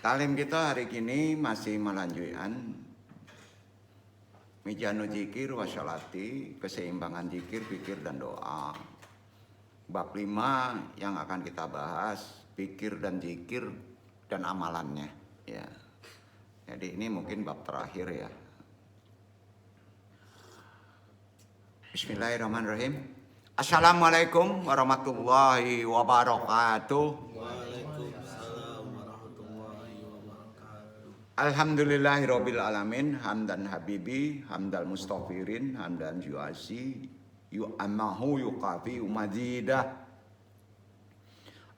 Talim kita hari ini masih melanjutkan Mijanu zikir wasyalati, keseimbangan zikir, pikir dan doa. Bab 5 yang akan kita bahas, pikir dan zikir dan amalannya. Ya. Jadi ini mungkin bab terakhir ya. Bismillahirrahmanirrahim. Assalamualaikum warahmatullahi wabarakatuh. Alhamdulillahirabbil alamin, hamdan habibi, hamdal mustaghfirin, hamdan yuasi, yu'amahu yuqafi umazidah.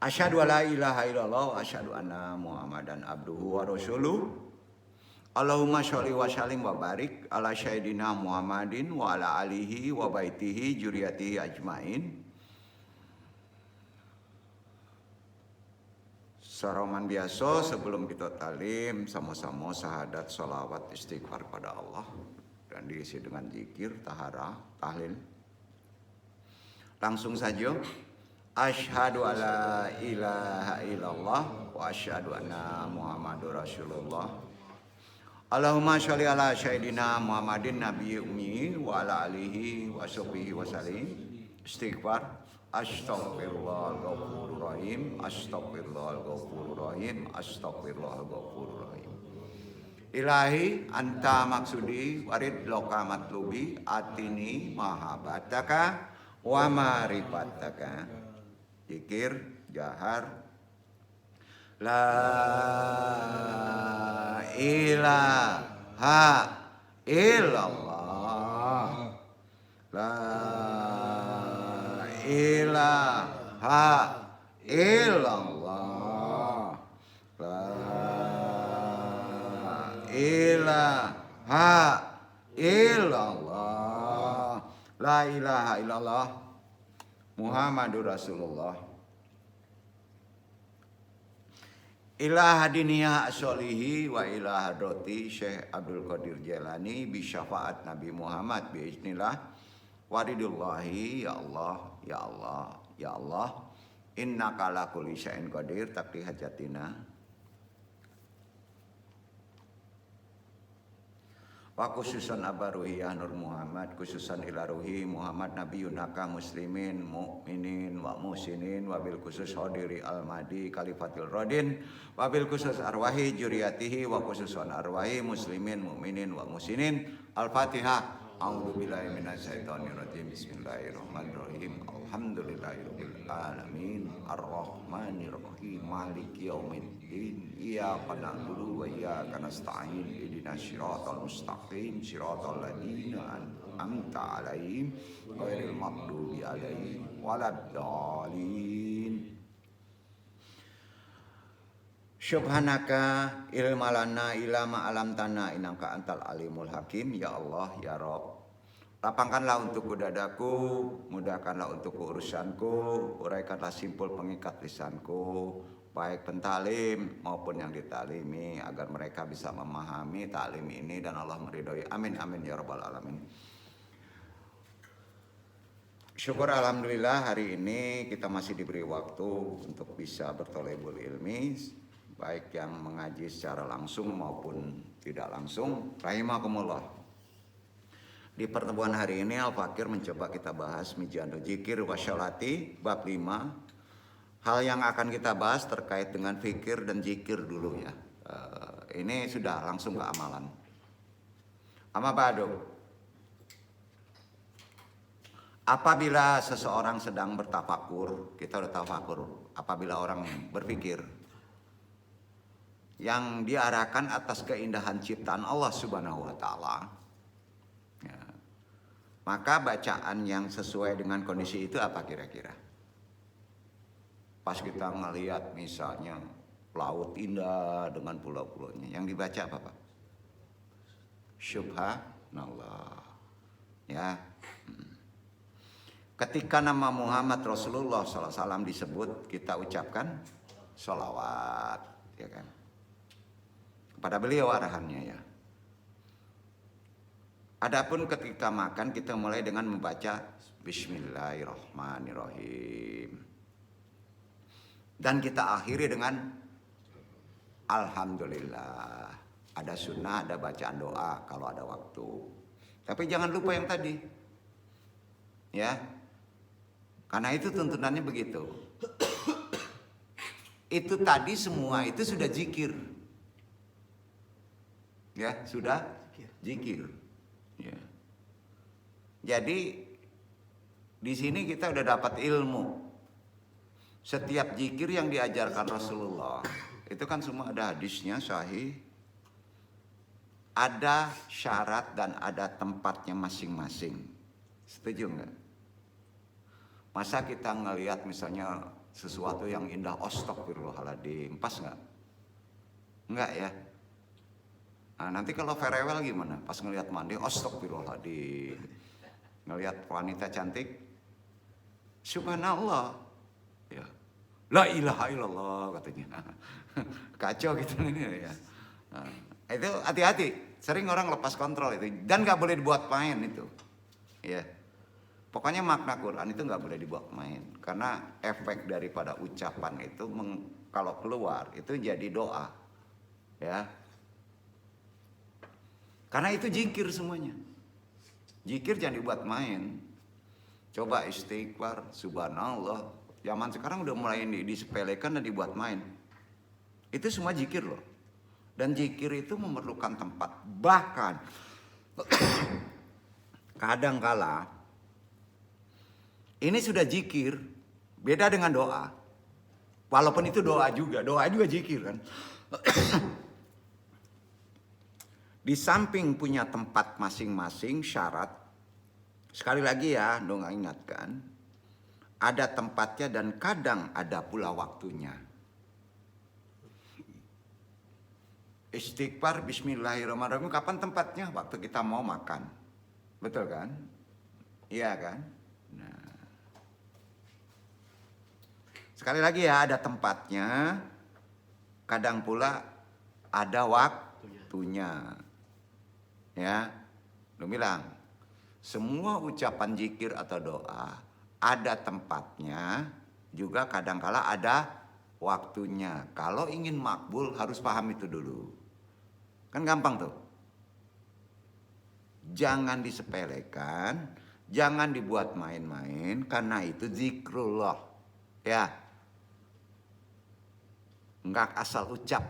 Asyhadu alla ilaha illallah wa asyhadu anna Muhammadan abduhu wa rasuluh. Allahumma sholli wa sallim wa barik ala sayyidina Muhammadin wa ala alihi wa baitihi juriyatihi ajmain. Saraman biasa sebelum kita talim sama-sama syahadat, salawat, istighfar pada Allah dan diisi dengan zikir, tahara, tahlil. Langsung saja. Asyhadu alla ilaha illallah wa asyhadu anna Muhammadur Rasulullah. Allahumma sholli ala sayyidina Muhammadin nabiyyi ummi wa ala alihi wa sahbihi wasallim. Istighfar. Astaghfirullahaladzim, astaghfirullahaladzim, astaghfirullahaladzim. Ilahi anta maksudi warid loka matlubi atini mahabataka wa marifataka. Zikir jahar. La ilaha illallah. La ilaha illallah. La ilaha illallah. La ilaha illallah Muhammadur Rasulullah. Ilaha diniyah asolihi wa ilaha droti Syekh Abdul Qadir Jailani bi syafaat Nabi Muhammad bi iznillah waridullahi. Ya Allah, ya Allah, ya Allah, innaka ala kulli syai'in qadir taqdi hajatina. Wa khususan abaruhiyah Nur Muhammad, khususan ila ruhi Muhammad Nabi Yunaka muslimin mu'minin wa musinin, wabil khusus hadiri al-madi kalifatil rodin, wabil khusus arwahi juriyatihi, wa khususan arwahi muslimin mu'minin wa musinin. Al-Fatihah. A'udzubillahi minasyaitonirrajim. Bismillahirrahmanirrahim. Alhamdulillahirabbil alamin. Arrahmanirrahim. Maliki yaumiddin. Iyyaka na'budu wa iyyaka nasta'in. Ihdinas siratal mustaqim. Siratal ladzina an'amta 'alaihim ghairil maghdubi 'alaihim waladdallin. Subhanaka ilmalana ilama alam tanah inangka antal alimul hakim. Ya Allah, ya Rabb, lapangkanlah untuk dadaku, mudahkanlah untuk urusanku, uraikanlah simpul pengikat lisanku, baik pentalim maupun yang ditalimi, agar mereka bisa memahami taklim ini dan Allah meridhoi. Amin amin ya rabbal alamin. Syukur alhamdulillah hari ini kita masih diberi waktu untuk bisa bertolebul ilmi, baik yang mengaji secara langsung maupun tidak langsung. Rahimakumullah. Di pertemuan hari ini Al-Fakir mencoba kita bahas Mijanu Zikir Wasyalati bab 5. Hal yang akan kita bahas terkait dengan fikir dan zikir dulu ya. Ini sudah langsung ke amalan. Amma ba'du. Apabila seseorang sedang bertafakur, kita udah tafakur. Apabila orang berpikir yang diarahkan atas keindahan ciptaan Allah Subhanahu wa taala, ya, maka bacaan yang sesuai dengan kondisi itu apa kira-kira? Pas kita ngelihat misalnya laut indah dengan pulau-pulaunya, yang dibaca apa Pak? Subhanallah. Ya. Ketika nama Muhammad Rasulullah SAW disebut, kita ucapkan sholawat, ya kan? Pada beliau arahannya ya. Adapun ketika makan kita mulai dengan membaca Bismillahirrahmanirrahim. Dan kita akhiri dengan alhamdulillah. Ada sunnah, ada bacaan doa kalau ada waktu. Tapi jangan lupa yang tadi. Ya. Karena itu tuntunannya begitu. Itu tadi semua itu sudah zikir. Ya, sudah zikir. Ya. Jadi di sini kita udah dapat ilmu. Setiap zikir yang diajarkan Rasulullah itu kan semua ada hadisnya sahih. Ada syarat dan ada tempatnya masing-masing. Setuju nggak? Masa kita ngelihat misalnya sesuatu yang indah, astagfirullahaladzim, pas nggak? Nggak ya? Nah, nanti kalau farewell gimana? Pas ngelihat mandi, astagfirullahaladzim. Ngelihat wanita cantik, subhanallah. Ya. La ilaha illallah katanya. Kacau gitu ini ya. Nah, itu hati-hati. Sering orang lepas kontrol itu dan nggak boleh dibuat main itu. Ya. Pokoknya makna Quran itu nggak boleh dibuat main karena efek daripada ucapan itu kalau keluar itu jadi doa. Ya. Karena itu zikir semuanya. Zikir jangan dibuat main. Coba istighfar, subhanallah. Zaman sekarang udah mulai disepelekan dan dibuat main. Itu semua zikir loh. Dan zikir itu memerlukan tempat. Bahkan kadangkala ini sudah zikir, beda dengan doa. Walaupun itu doa juga zikir kan. Di samping punya tempat masing-masing syarat. Sekali lagi ya, dong ingatkan. Ada tempatnya dan kadang ada pula waktunya. Istighfar, bismillahirrahmanirrahim. Kapan tempatnya? Waktu kita mau makan. Betul kan? Iya kan? Nah. Sekali lagi ya, ada tempatnya. Kadang pula ada waktunya. Ya, lu bilang. Semua ucapan zikir atau doa ada tempatnya. Juga kadangkala ada waktunya. Kalau ingin makbul harus paham itu dulu. Kan gampang tuh. Jangan disepelekan, jangan dibuat main-main karena itu zikrullah. Ya. Enggak asal ucap.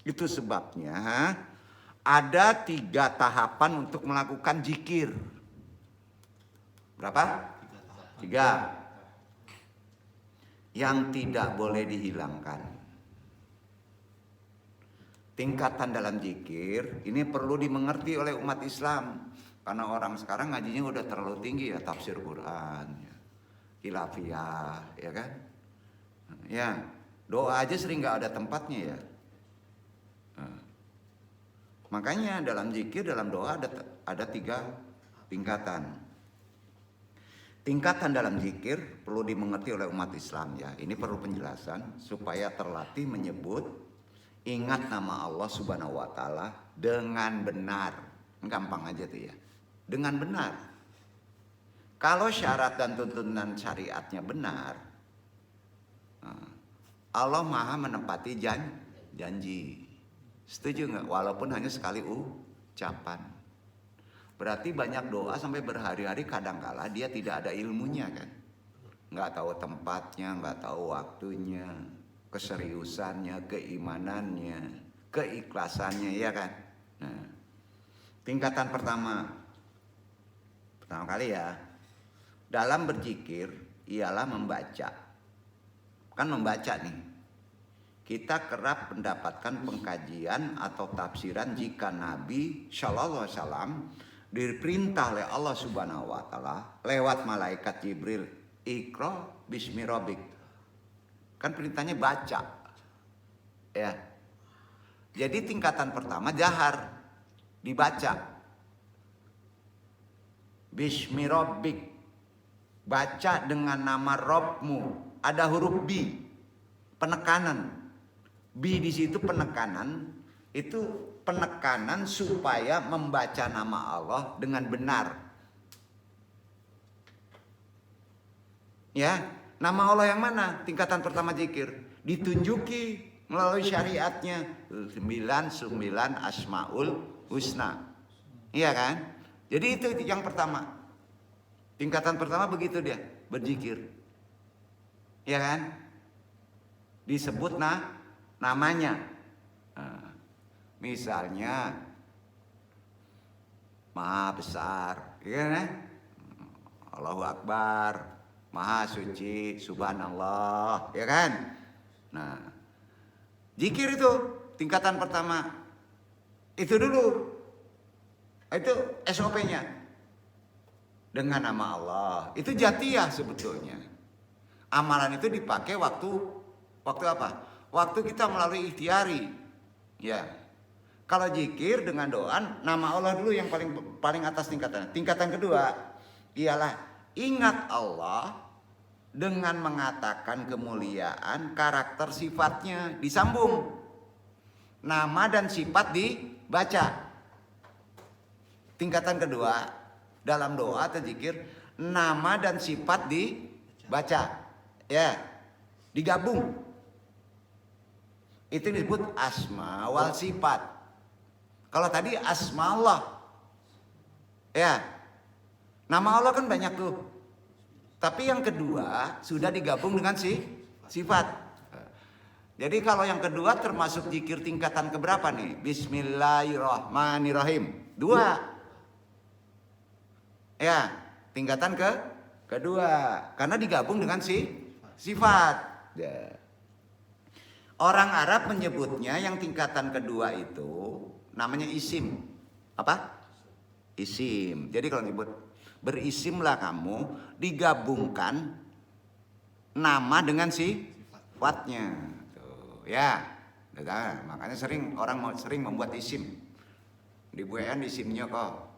Itu sebabnya ada 3 tahapan untuk melakukan zikir. Berapa? 3. Yang tidak boleh dihilangkan. Tingkatan dalam zikir ini perlu dimengerti oleh umat Islam karena orang sekarang ngajinya udah terlalu tinggi ya, tafsir Quran, ya, khilafiyah, ya kan? Ya, doa aja sering nggak ada tempatnya ya. Nah, makanya dalam zikir, dalam doa ada 3 tingkatan. Tingkatan dalam zikir perlu dimengerti oleh umat Islam ya. Ini perlu penjelasan supaya terlatih menyebut ingat nama Allah Subhanahu wa taala dengan benar. Gampang aja tuh ya. Dengan benar. Kalau syarat dan tuntunan syariatnya benar, Allah Maha menepati janji. Setuju nggak? Walaupun hanya sekali ucapan. Berarti banyak doa sampai berhari-hari kadangkala dia tidak ada ilmunya kan. Nggak tahu tempatnya, nggak tahu waktunya. Keseriusannya, keimanannya, keikhlasannya, ya kan? Nah, tingkatan pertama kali ya, dalam berzikir ialah membaca. Kan membaca nih. Kita kerap mendapatkan pengkajian atau tafsiran jika Nabi Shallallahu Alaihi Wasallam diperintah oleh Allah Subhanahu Wa Taala lewat malaikat Jibril, Iqra bismi rabbik. Kan perintahnya baca. Ya. Jadi tingkatan pertama jahar, dibaca. Bismi rabbik. Baca dengan nama Rabbmu. Ada huruf bi. Penekanan. Bi di situ penekanan, itu penekanan supaya membaca nama Allah dengan benar. Ya. Nama Allah yang mana? Tingkatan pertama zikir. Ditunjuki melalui syariatnya 99 asmaul husna. Iya kan? Jadi itu yang pertama. Tingkatan pertama begitu dia, berzikir. Iya kan? Disebut namanya. Nah, misalnya Maha besar, ya kan? Allahu Akbar, Maha suci, Subhanallah, ya kan? Nah, zikir itu tingkatan pertama. Itu dulu. Itu SOP-nya. Dengan nama Allah. Itu jatiyah sebetulnya. Amalan itu dipakai waktu apa? Waktu kita melalui ikhtiari. Ya. Kalau zikir dengan doa, nama Allah dulu yang paling atas tingkatan. Tingkatan kedua ialah ingat Allah dengan mengatakan kemuliaan karakter sifatnya disambung. Nama dan sifat dibaca. Tingkatan kedua dalam doa atau zikir, nama dan sifat dibaca. Ya, digabung. Itu disebut asma wal sifat. Kalau tadi asma Allah, ya, nama Allah kan banyak tuh. Tapi yang kedua sudah digabung dengan sifat. Jadi kalau yang kedua termasuk zikir tingkatan keberapa nih? Bismillahirrahmanirrahim. 2. Ya, tingkatan kedua. Karena digabung dengan sifat. Ya. Orang Arab menyebutnya yang tingkatan kedua itu namanya isim. Apa? Isim. Jadi kalau disebut berisimlah kamu, digabungkan nama dengan sifatnya. Tuh, ya. Nah, makanya orang sering membuat isim. Di WN isimnya kok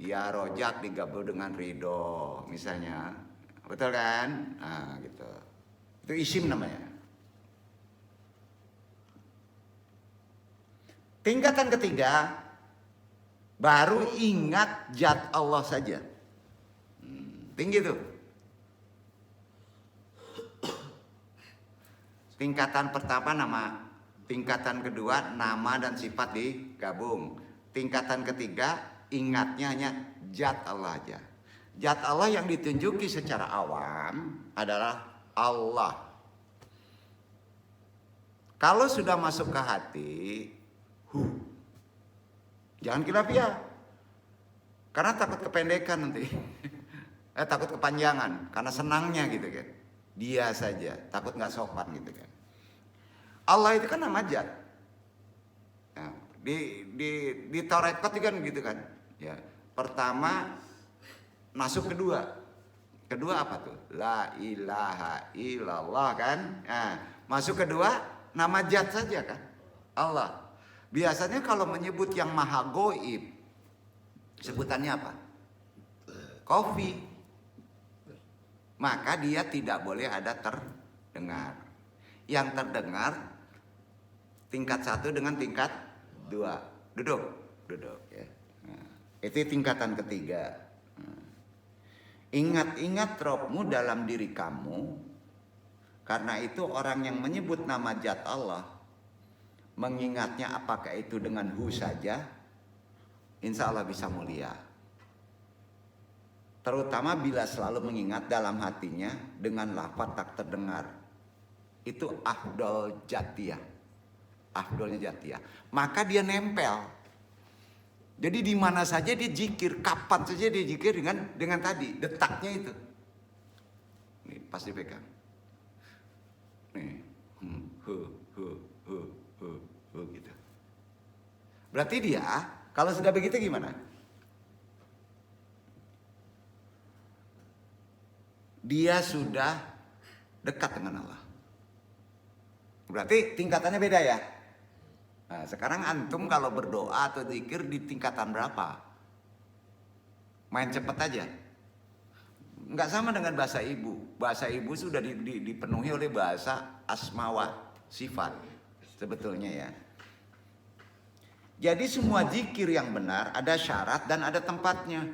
ya rojak digabung dengan ridho misalnya. Betul kan? Nah, gitu. Itu isim namanya. Tingkatan ketiga, baru ingat zat Allah saja. Tinggi tuh. Tingkatan pertama nama, tingkatan kedua nama dan sifat digabung. Tingkatan ketiga ingatnya hanya zat Allah aja. Zat Allah yang ditunjuki secara awam adalah Allah. Kalau sudah masuk ke hati, jangan khilafiyah. Karena takut kependekan nanti. Takut kepanjangan. Karena senangnya gitu kan. Dia saja. Takut gak sopan gitu kan. Allah itu kan nama zat. Nah, di Taurat kan gitu kan. Ya. Pertama masuk kedua. Kedua apa tuh? La ilaha illallah kan. Nah, masuk kedua nama zat saja kan. Allah. Biasanya kalau menyebut yang maha goib, sebutannya apa? Kofi. Maka dia tidak boleh ada terdengar. Yang terdengar tingkat 1 dengan tingkat 2. Duduk ya. Nah, itu tingkatan ketiga. Ingat-ingat Robmu dalam diri kamu. Karena itu orang yang menyebut nama zat Allah, mengingatnya apakah itu dengan hu saja, insya Allah bisa mulia. Terutama bila selalu mengingat dalam hatinya dengan lafaz tak terdengar. Itu afdol jatiyah. Afdolnya jatiyah. Maka dia nempel. Jadi di mana saja dia zikir, kapan saja dia zikir dengan tadi detaknya itu. Nih pas dipegang. Nih, gitu. Berarti dia kalau sudah begitu gimana? Dia sudah dekat dengan Allah. Berarti tingkatannya beda ya. Nah, sekarang antum kalau berdoa atau zikir di tingkatan berapa? Main cepet aja. Nggak sama dengan bahasa ibu. Bahasa ibu sudah dipenuhi oleh bahasa asma wa sifat sebetulnya ya. Jadi semua zikir yang benar ada syarat dan ada tempatnya.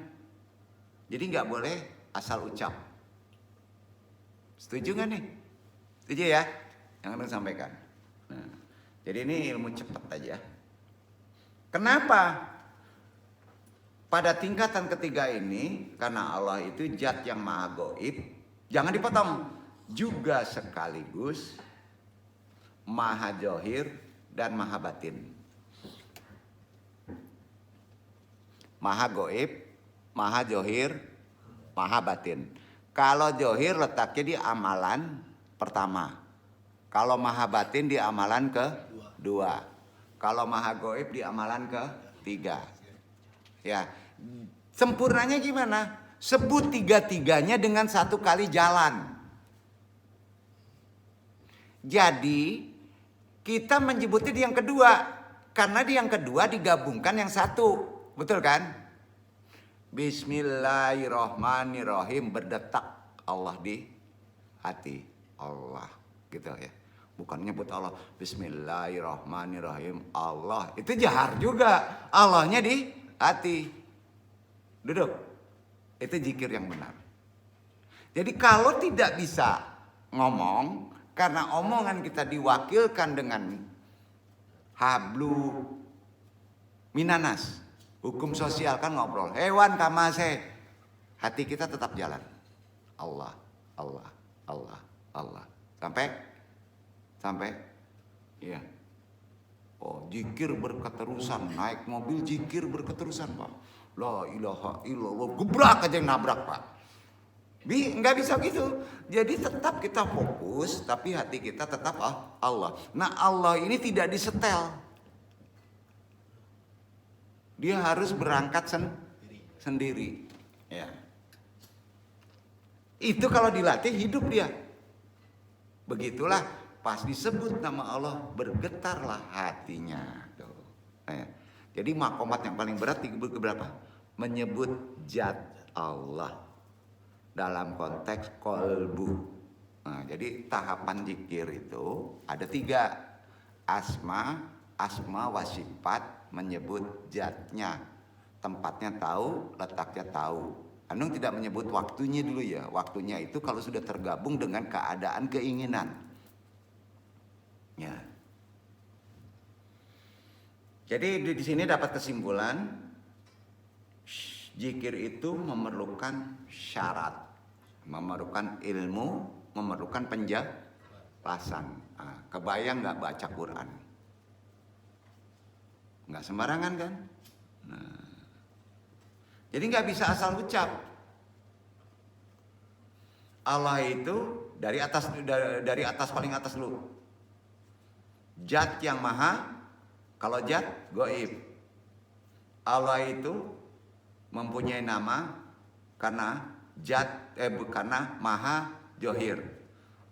Jadi nggak boleh asal ucap. Setuju nggak nih? Setuju ya? Yang antum sampaikan. Nah, jadi ini ilmu cepat aja. Kenapa? Pada tingkatan ketiga ini, karena Allah itu zat yang maha gaib, jangan dipotong, juga sekaligus maha zahir dan maha batin. Maha gaib, maha zahir, maha batin. Kalau zahir letaknya di amalan pertama. Kalau maha batin di amalan kedua. Kalau maha gaib di amalan ketiga. Ya, sempurnanya gimana? Sebut tiga-tiganya dengan satu kali jalan. Jadi kita menyebutnya di yang kedua, karena di yang kedua digabungkan yang satu, betul kan? Bismillahirrohmanirrohim, berdetak Allah di hati Allah, gitu ya. Bukan nyebut Allah Bismillahirrohmanirrohim Allah, itu jahar juga, Allahnya di hati. Duduk. Itu zikir yang benar. Jadi kalau tidak bisa ngomong, karena omongan kita diwakilkan dengan hablu minanas, hukum sosial kan ngobrol, hewan kamase, hati kita tetap jalan. Allah, Allah, Allah, Allah. Sampai, iya. Oh, zikir berketerusan, naik mobil zikir berketerusan, Pak. La ilaha illallah, gebrak aja yang nabrak, Pak. Nggak bisa gitu. Jadi tetap kita fokus, tapi hati kita tetap Allah. Nah, Allah ini tidak disetel. Dia harus berangkat sendiri. Ya. Itu kalau dilatih hidup dia. Begitulah pas disebut nama Allah bergetarlah hatinya. Nah, jadi makomat yang paling berat berapa? Menyebut zat Allah dalam konteks kolbu. Nah, jadi tahapan zikir itu ada 3. Asma wasifat, menyebut zatnya, tempatnya tahu, letaknya tahu. Anung tidak menyebut waktunya dulu ya. Waktunya itu kalau sudah tergabung dengan keadaan keinginan. Ya. Jadi di sini dapat kesimpulan, zikir itu memerlukan syarat, memerlukan ilmu, memerlukan penjelasan. Nah, kebayang nggak baca Quran? Nggak sembarangan kan? Nah, jadi nggak bisa asal ucap. Allah itu dari atas paling atas dulu. Zat yang maha, kalau zat gaib. Allah itu mempunyai nama karena karena maha zahir.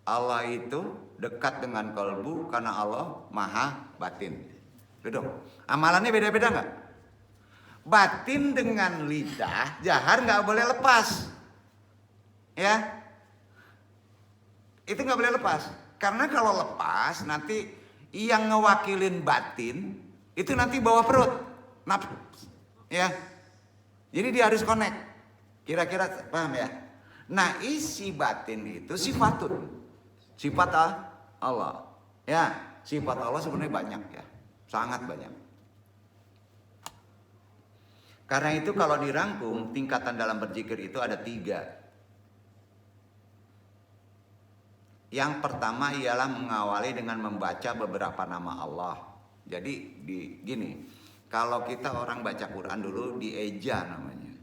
Allah itu dekat dengan kalbu karena Allah maha batin. Duduk. Amalannya beda-beda nggak? Batin dengan lidah, jahar nggak boleh lepas. Ya, itu nggak boleh lepas. Karena kalau lepas nanti yang ngewakilin batin itu nanti bawa perut, ya. Jadi dia harus connect. Kira-kira paham ya? Nah, isi batin itu sifatun, sifat Allah. Ya, sifat Allah sebenarnya banyak ya, sangat banyak. Karena itu kalau dirangkum tingkatan dalam berzikir itu ada 3. Yang pertama ialah mengawali dengan membaca beberapa nama Allah. Jadi gini, kalau kita orang baca Quran dulu dieja namanya.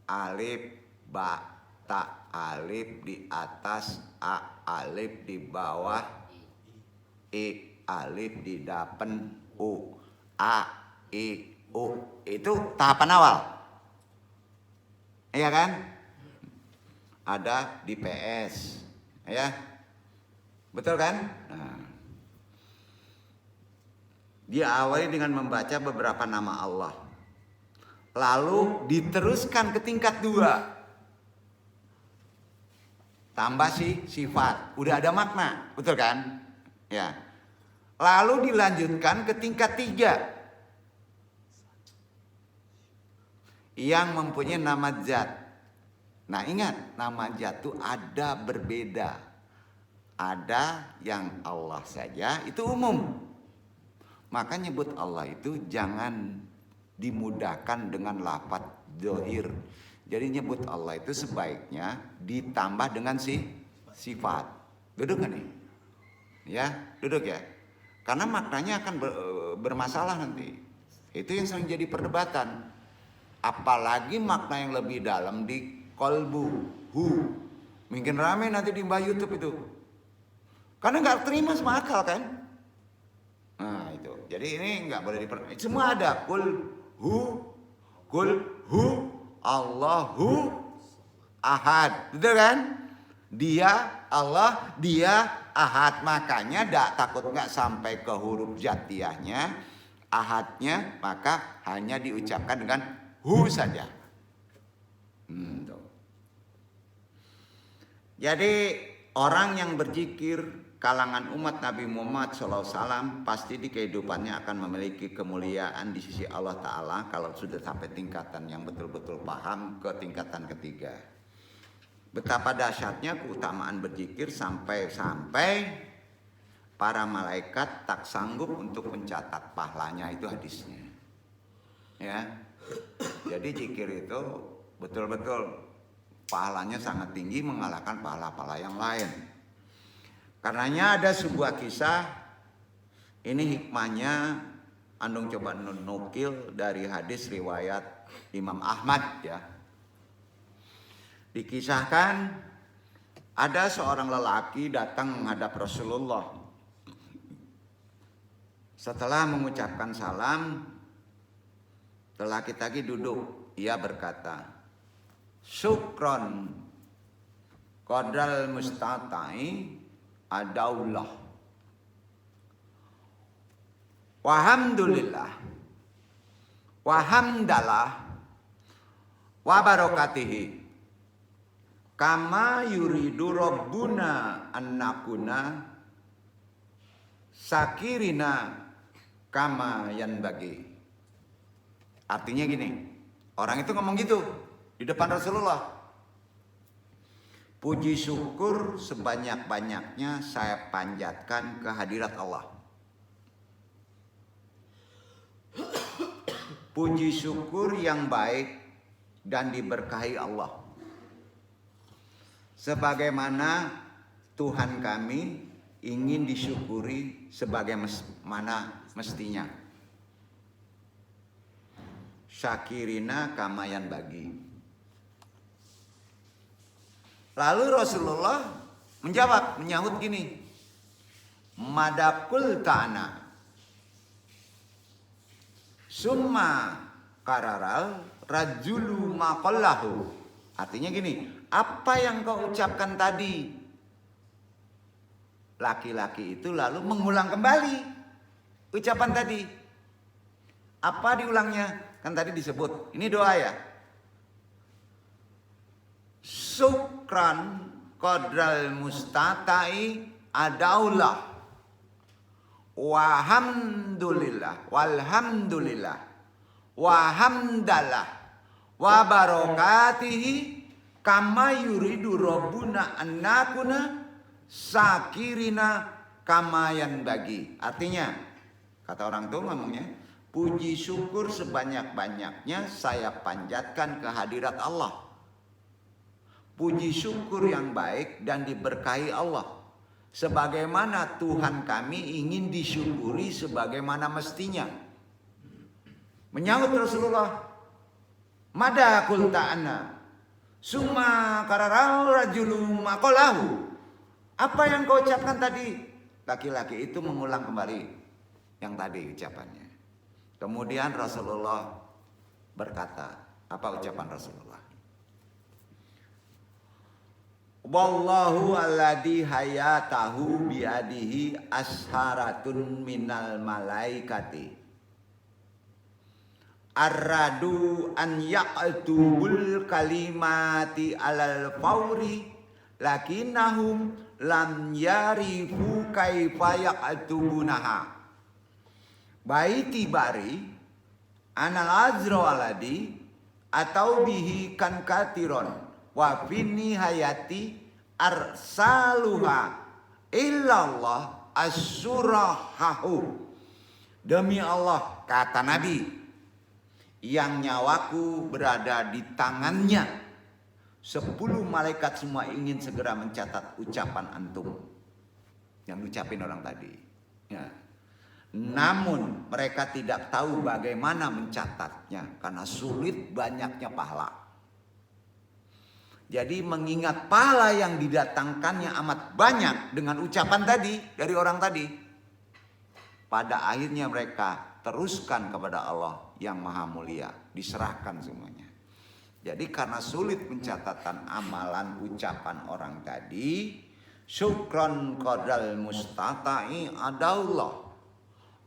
Alif, ba, ta, alif di atas, a, alif di bawah, i, alif di depan, u, a, i, u. Itu tahapan awal. Iya kan? Ada di PS, ya, betul kan? Nah, dia awali dengan membaca beberapa nama Allah, lalu diteruskan ke tingkat 2, tambah sifat, udah ada makna, betul kan? Ya, lalu dilanjutkan ke tingkat 3, yang mempunyai nama zat. Nah ingat, nama jatuh ada berbeda. Ada yang Allah saja, itu umum. Maka nyebut Allah itu jangan dimudahkan dengan lafaz dzahir. Jadi nyebut Allah itu sebaiknya ditambah dengan sifat. Duduk kan nih? Ya, duduk ya. Karena maknanya akan bermasalah nanti. Itu yang sering jadi perdebatan. Apalagi makna yang lebih dalam di kolbu, mungkin rame nanti di mbah YouTube itu, karena nggak terima sama akal kan. Nah itu, jadi ini nggak boleh semua ada kul hu Allahu ahad, betul kan? Dia Allah, dia ahad, makanya tidak takut nggak sampai ke huruf jatiyahnya, ahadnya, maka hanya diucapkan dengan hu saja. Jadi orang yang berzikir kalangan umat Nabi Muhammad SAW pasti di kehidupannya akan memiliki kemuliaan di sisi Allah Ta'ala kalau sudah sampai tingkatan yang betul-betul paham ke tingkatan ketiga. Betapa dahsyatnya keutamaan berzikir sampai para malaikat tak sanggup untuk mencatat pahalanya, itu hadisnya. Ya, jadi zikir itu betul-betul pahalanya sangat tinggi, mengalahkan pahala-pahala yang lain. Karenanya ada sebuah kisah, ini hikmahnya andung coba nukil dari hadis riwayat Imam Ahmad ya. Dikisahkan ada seorang lelaki datang menghadap Rasulullah. Setelah mengucapkan salam, lelaki tadi duduk. Ia berkata, syukron qadral mustatai adaullah wahamdulillah wahamdalah wabarakatihi kama yuridu rabbuna annakuna sakirina kama yanbagi. Artinya gini, orang itu ngomong gitu di depan Rasulullah. Puji syukur sebanyak-banyaknya saya panjatkan ke hadirat Allah. Puji syukur yang baik dan diberkahi Allah. Sebagaimana Tuhan kami ingin disyukuri sebagaimana mestinya. Syakirina kamayan bagi. Lalu Rasulullah menyahut gini, madakul ta'ana summa kararal rajulu maqallahu. Artinya gini, apa yang kau ucapkan tadi? Laki-laki itu lalu mengulang kembali ucapan tadi. Apa diulangnya? Kan tadi disebut, ini doa ya. Syukran qadral mustatai adaullah wahamdulillah walhamdulillah wahamdalah wabarakatihi kama yuridu rabbuna annakuna sakirina kamayan bagi. Artinya, kata orang tua ngomongnya, puji syukur sebanyak-banyaknya saya panjatkan ke hadirat Allah. Puji syukur yang baik dan diberkahi Allah. Sebagaimana Tuhan kami ingin disyukuri sebagaimana mestinya. Menyahut Rasulullah, mada kul ta'ana summa kararau rajulum maqalahu. Apa yang kau ucapkan tadi? Laki-laki itu mengulang kembali yang tadi ucapannya. Kemudian Rasulullah berkata, apa ucapan Rasulullah? Wallahu alladhi hayatahu biadihi asharatun minal malaikati arradu an ya'tubul kalimati alal fawri lakinnahum lam yarifu kaifa ya'tubunaha baiti bari anal azra aladi atau bihi kan katiron wa bini hayati arsaluha illallah as-surahahu. Demi Allah, kata Nabi, yang nyawaku berada di tangannya, 10 malaikat semua ingin segera mencatat ucapan antum yang ucapin orang tadi. Ya. Namun mereka tidak tahu bagaimana mencatatnya karena sulit banyaknya pahala. Jadi mengingat pahala yang didatangkannya amat banyak dengan ucapan tadi dari orang tadi. Pada akhirnya mereka teruskan kepada Allah yang maha mulia. Diserahkan semuanya. Jadi karena sulit pencatatan amalan ucapan orang tadi. Syukron qadal mustata'i adaullah.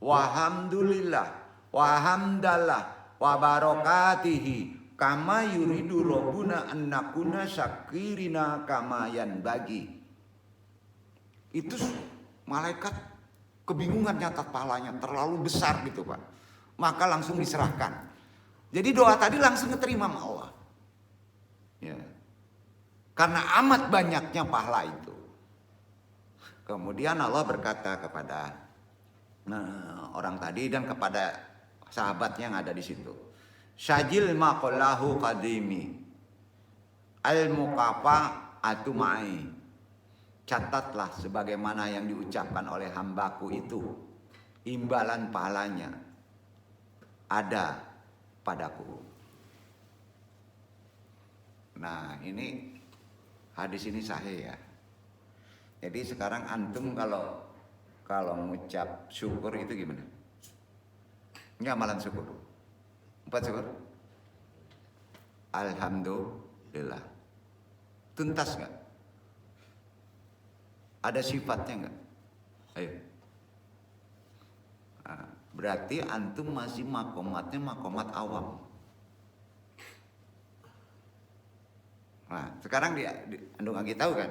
Wahamdulillah. Wahamdallah. Wabarakatihi. Kama yuridu robbuna annakuna syakirina kamayan bagi. Itu malaikat kebingungan nyatat pahalanya, terlalu besar gitu Pak. Maka langsung diserahkan. Jadi doa tadi langsung diterima sama Allah. Ya. Karena amat banyaknya pahala itu. Kemudian Allah berkata kepada orang tadi dan kepada sahabatnya yang ada di situ. Syajil maqallahu qadimi al-muqafa atumai. Catatlah sebagaimana yang diucapkan oleh hambaku itu. Imbalan pahalanya ada padaku. Nah ini hadis ini sahih ya. Jadi sekarang antum kalau mengucap syukur itu gimana? Ini amalan syukur. 4 syukur. Alhamdulillah. Tuntas gak? Ada sifatnya enggak? Ayo. Nah, berarti antum masih makomatnya makomat awam. Nah, sekarang Andung Agi tahu kan?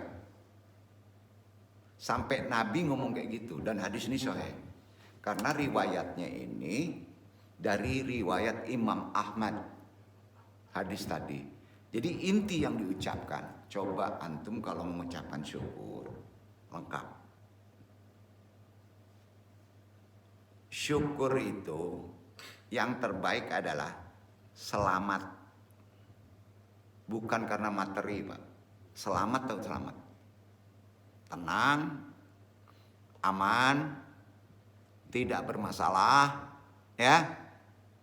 Sampai Nabi ngomong kayak gitu dan hadis ini sahih. Karena riwayatnya ini dari riwayat Imam Ahmad. Hadis tadi. Jadi inti yang diucapkan, coba antum kalau mengucapkan syukur lengkap. Syukur itu yang terbaik adalah selamat. Bukan karena materi, Pak. Selamat atau selamat. Tenang, aman, tidak bermasalah, ya.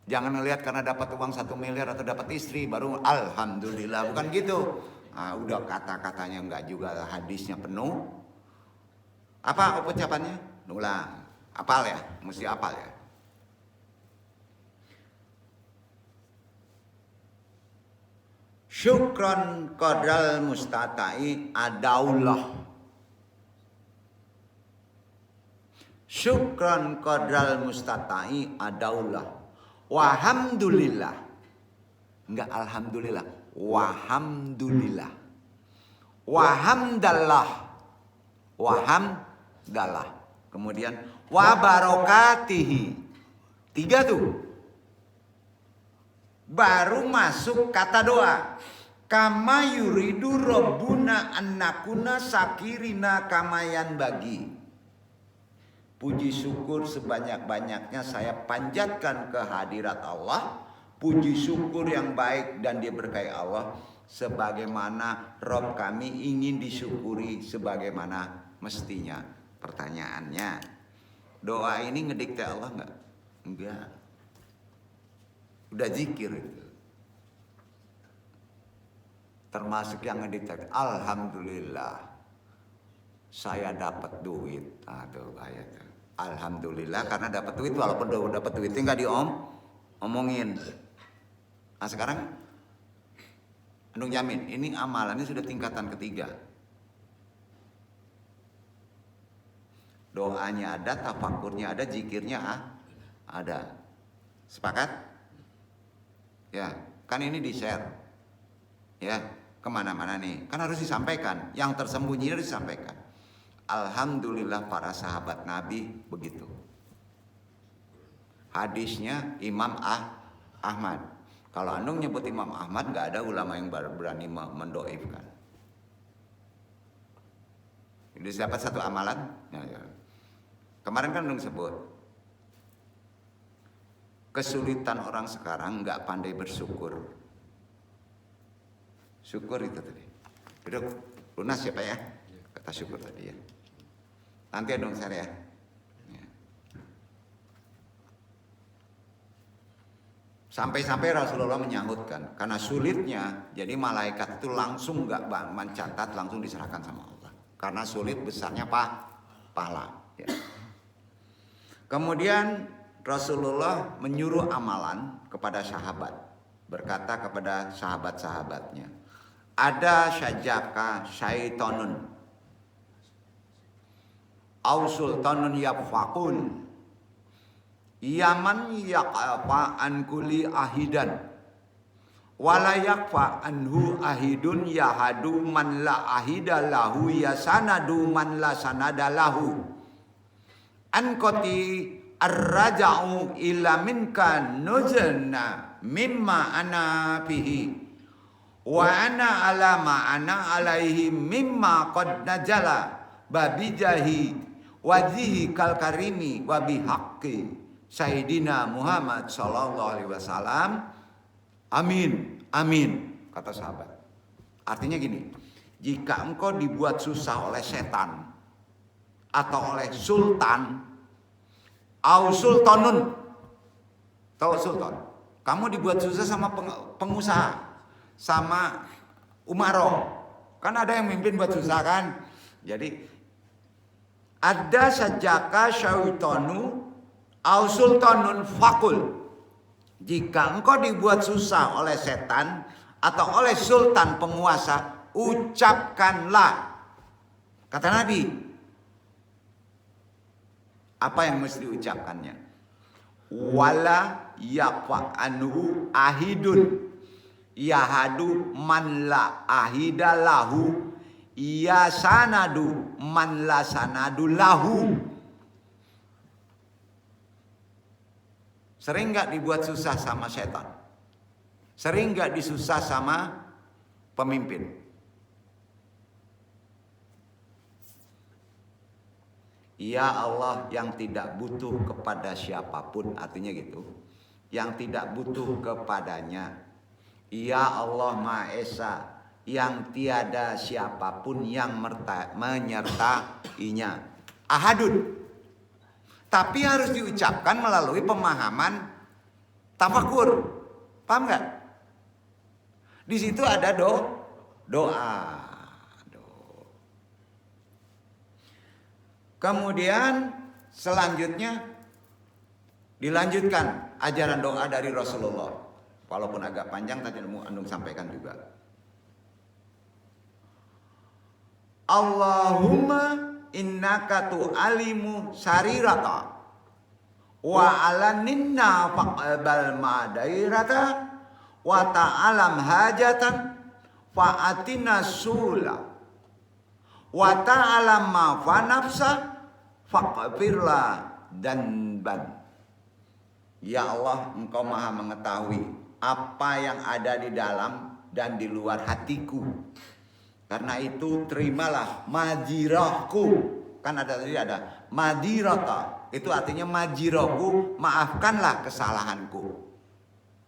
Jangan ngelihat karena dapat uang 1 miliar atau dapat istri baru alhamdulillah, bukan gitu. Nah, udah kata-katanya enggak juga, hadisnya penuh. Apa ucapannya? Ulang. Apal ya? Mesti apal ya. Syukran qadral mustata'i adaullah. Syukran qadral mustata'i adaullah. Wahamdulillah. Enggak alhamdulillah. Wahamdulillah. Wahamdallah. Wahamdallah. Kemudian wabarakatihi. 3 tuh. Baru masuk kata doa. Kama yuridu rabbuna annakuna sakirina kamayan bagi. Puji syukur sebanyak-banyaknya saya panjatkan ke hadirat Allah. Puji syukur yang baik dan diberkahi Allah. Sebagaimana Rabb kami ingin disyukuri sebagaimana mestinya. Pertanyaannya, doa ini ngedikte Allah enggak? Enggak. Udah zikir itu. Termasuk yang ngedikte, alhamdulillah saya dapat duit. Aduh ayat. Alhamdulillah karena dapat duit, walaupun udah dapat duitnya enggak omongin. Nah sekarang Andung jamin ini amalannya sudah tingkatan ketiga. Doanya ada, tafakurnya ada, zikirnya ada. Sepakat? Ya, kan ini di-share. Ya, kemana-mana nih. Kan harus disampaikan. Yang tersembunyi harus disampaikan. Alhamdulillah para sahabat Nabi begitu. Hadisnya Imam Ahmad. Kalau Andung nyebut Imam Ahmad, nggak ada ulama yang berani mendoifkan. Ini dapat satu amalan. Ya. Kemarin kan Andung sebut kesulitan orang sekarang nggak pandai bersyukur. Syukur itu tadi. Udah lunas ya Pak ya? Kata syukur tadi ya. Nanti Andung share ya. Sampai-sampai Rasulullah menyahutkan, karena sulitnya, jadi malaikat itu langsung nggak mencatat, langsung diserahkan sama Allah. Karena sulit besarnya pahala. Ya. Kemudian Rasulullah menyuruh amalan kepada sahabat, berkata kepada sahabat-sahabatnya, ada syajaka syaitonun, au sultanun yafakun, yaman yakfa an kuli ahidan wala yakfa anhu ahidun yahadu man la ahida lahu yasanadu man la sanada lahu an qati ar-raja'u ila minka nuzna mimma ana fihi wa ana ala ma ana alaihi mimma qad najala babijahi wajihi kal karimi wa bihaqqi Sayyidina Muhammad sallallahu alaihi wasallam. Amin, amin, kata sahabat. Artinya gini, jika engkau dibuat susah oleh setan atau oleh sultan, au sultanun, tahu sultan? Kamu dibuat susah sama pengusaha, sama umaro. Kan ada yang mimpin buat susah kan? Jadi ada sajaka syaitanu au sultanun fakul. Jika engkau dibuat susah oleh setan atau oleh sultan penguasa, ucapkanlah. Kata Nabi. Apa yang mesti diucapkannya? Wala yafa anhu ahidun yahadu man la ahida lahu yasanadu man la sanadu lahu. Sering gak dibuat susah sama setan? Sering gak disusah sama pemimpin? Ya Allah yang tidak butuh kepada siapapun, artinya gitu. Yang tidak butuh kepadanya. Ya Allah Maha Esa yang tiada siapapun yang menyertainya. Ahadun. Tapi harus diucapkan melalui pemahaman tafakur. Paham nggak? Di situ ada doa. Kemudian selanjutnya dilanjutkan ajaran doa dari Rasulullah. Walaupun agak panjang tadi Andung sampaikan juga. Allahumma innaka tu'alimu sarirata wa alaninna faqbal ma'dairata wa ta'alam hajatan fa'atina sula wa ta'alam ma fanafsa faqfirla danban. Ya Allah, engkau maha mengetahui apa yang ada di dalam dan di luar hatiku. Karena itu terimalah majirahku. Kan ada tadi ada majirata. Itu artinya majirahku, maafkanlah kesalahanku.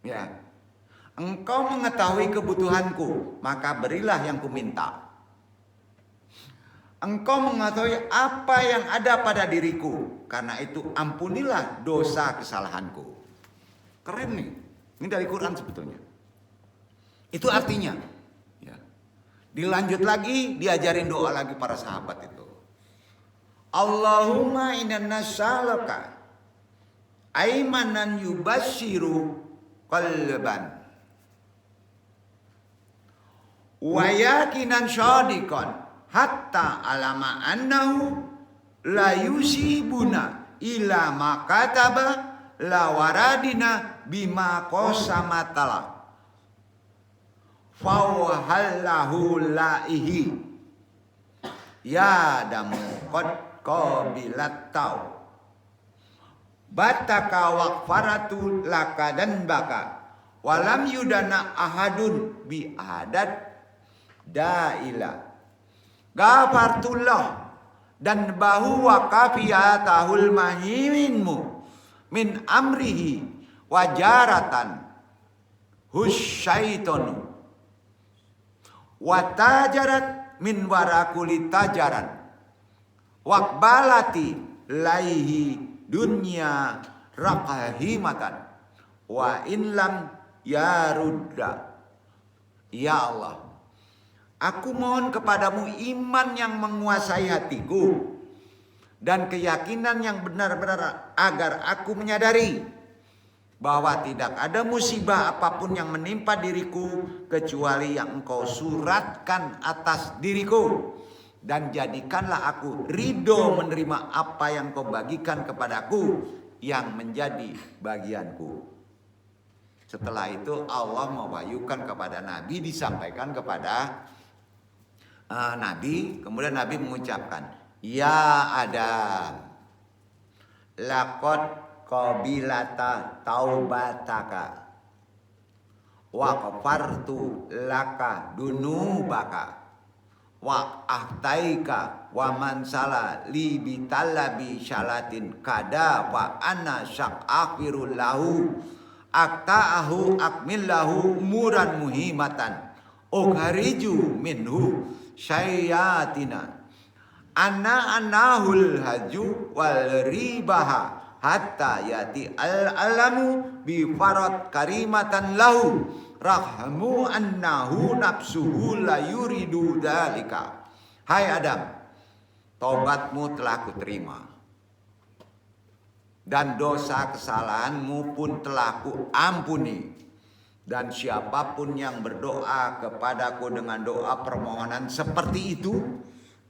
Ya. Engkau mengetahui kebutuhanku, maka berilah yang kuminta. Engkau mengetahui apa yang ada pada diriku, karena itu ampunilah dosa kesalahanku. Keren nih. Ini dari Quran sebetulnya. Itu artinya. Dilanjut lagi, diajarin doa lagi para sahabat itu. Allahumma inna nas'aluka aimanan yubashiru qalban wa yakinan shadiqan hatta alama annahu la yusibuna ila ma kataba la waradina bima qasamatala fawhallahu laihi ya damu qad qabilat tau bataka waqfaratu laka dan baka walam yudana ahadun bi ahadat daila gafartullah dan bahwa kafiyatahul mahiminmu min amrihi wajaratan husyaitonu watajarat min warakuli tajaran wakbalati laihi dunya rakahimatan wa in lam yarudda. Ya Allah, aku mohon kepadamu iman yang menguasai hatiku dan keyakinan yang benar-benar agar aku menyadari bahwa tidak ada musibah apapun yang menimpa diriku kecuali yang engkau suratkan atas diriku. Dan jadikanlah aku ridho menerima apa yang kau bagikan kepadaku yang menjadi bagianku. Setelah itu Allah mewahyukan kepada Nabi, disampaikan kepada Nabi. Kemudian Nabi mengucapkan, ya Adam, laqad qabilata taubataka wa ghafartu laka dunubaka wa ahtaika wa man sala li bitalabi syalatin kada wa ana syaqafirul lahu aktaahu akmillahu umuran muhimatan ukhariju minhu syayatina anahul haju wal ribaha hatta yati alamu bi farat karimatan lahu rahmu annahu nafsuhu la yuridu dalika. Hai Adam, taubatmu telah kuterima dan dosa kesalahanmu pun telah kuampuni. Dan siapapun yang berdoa kepadaku dengan doa permohonan seperti itu,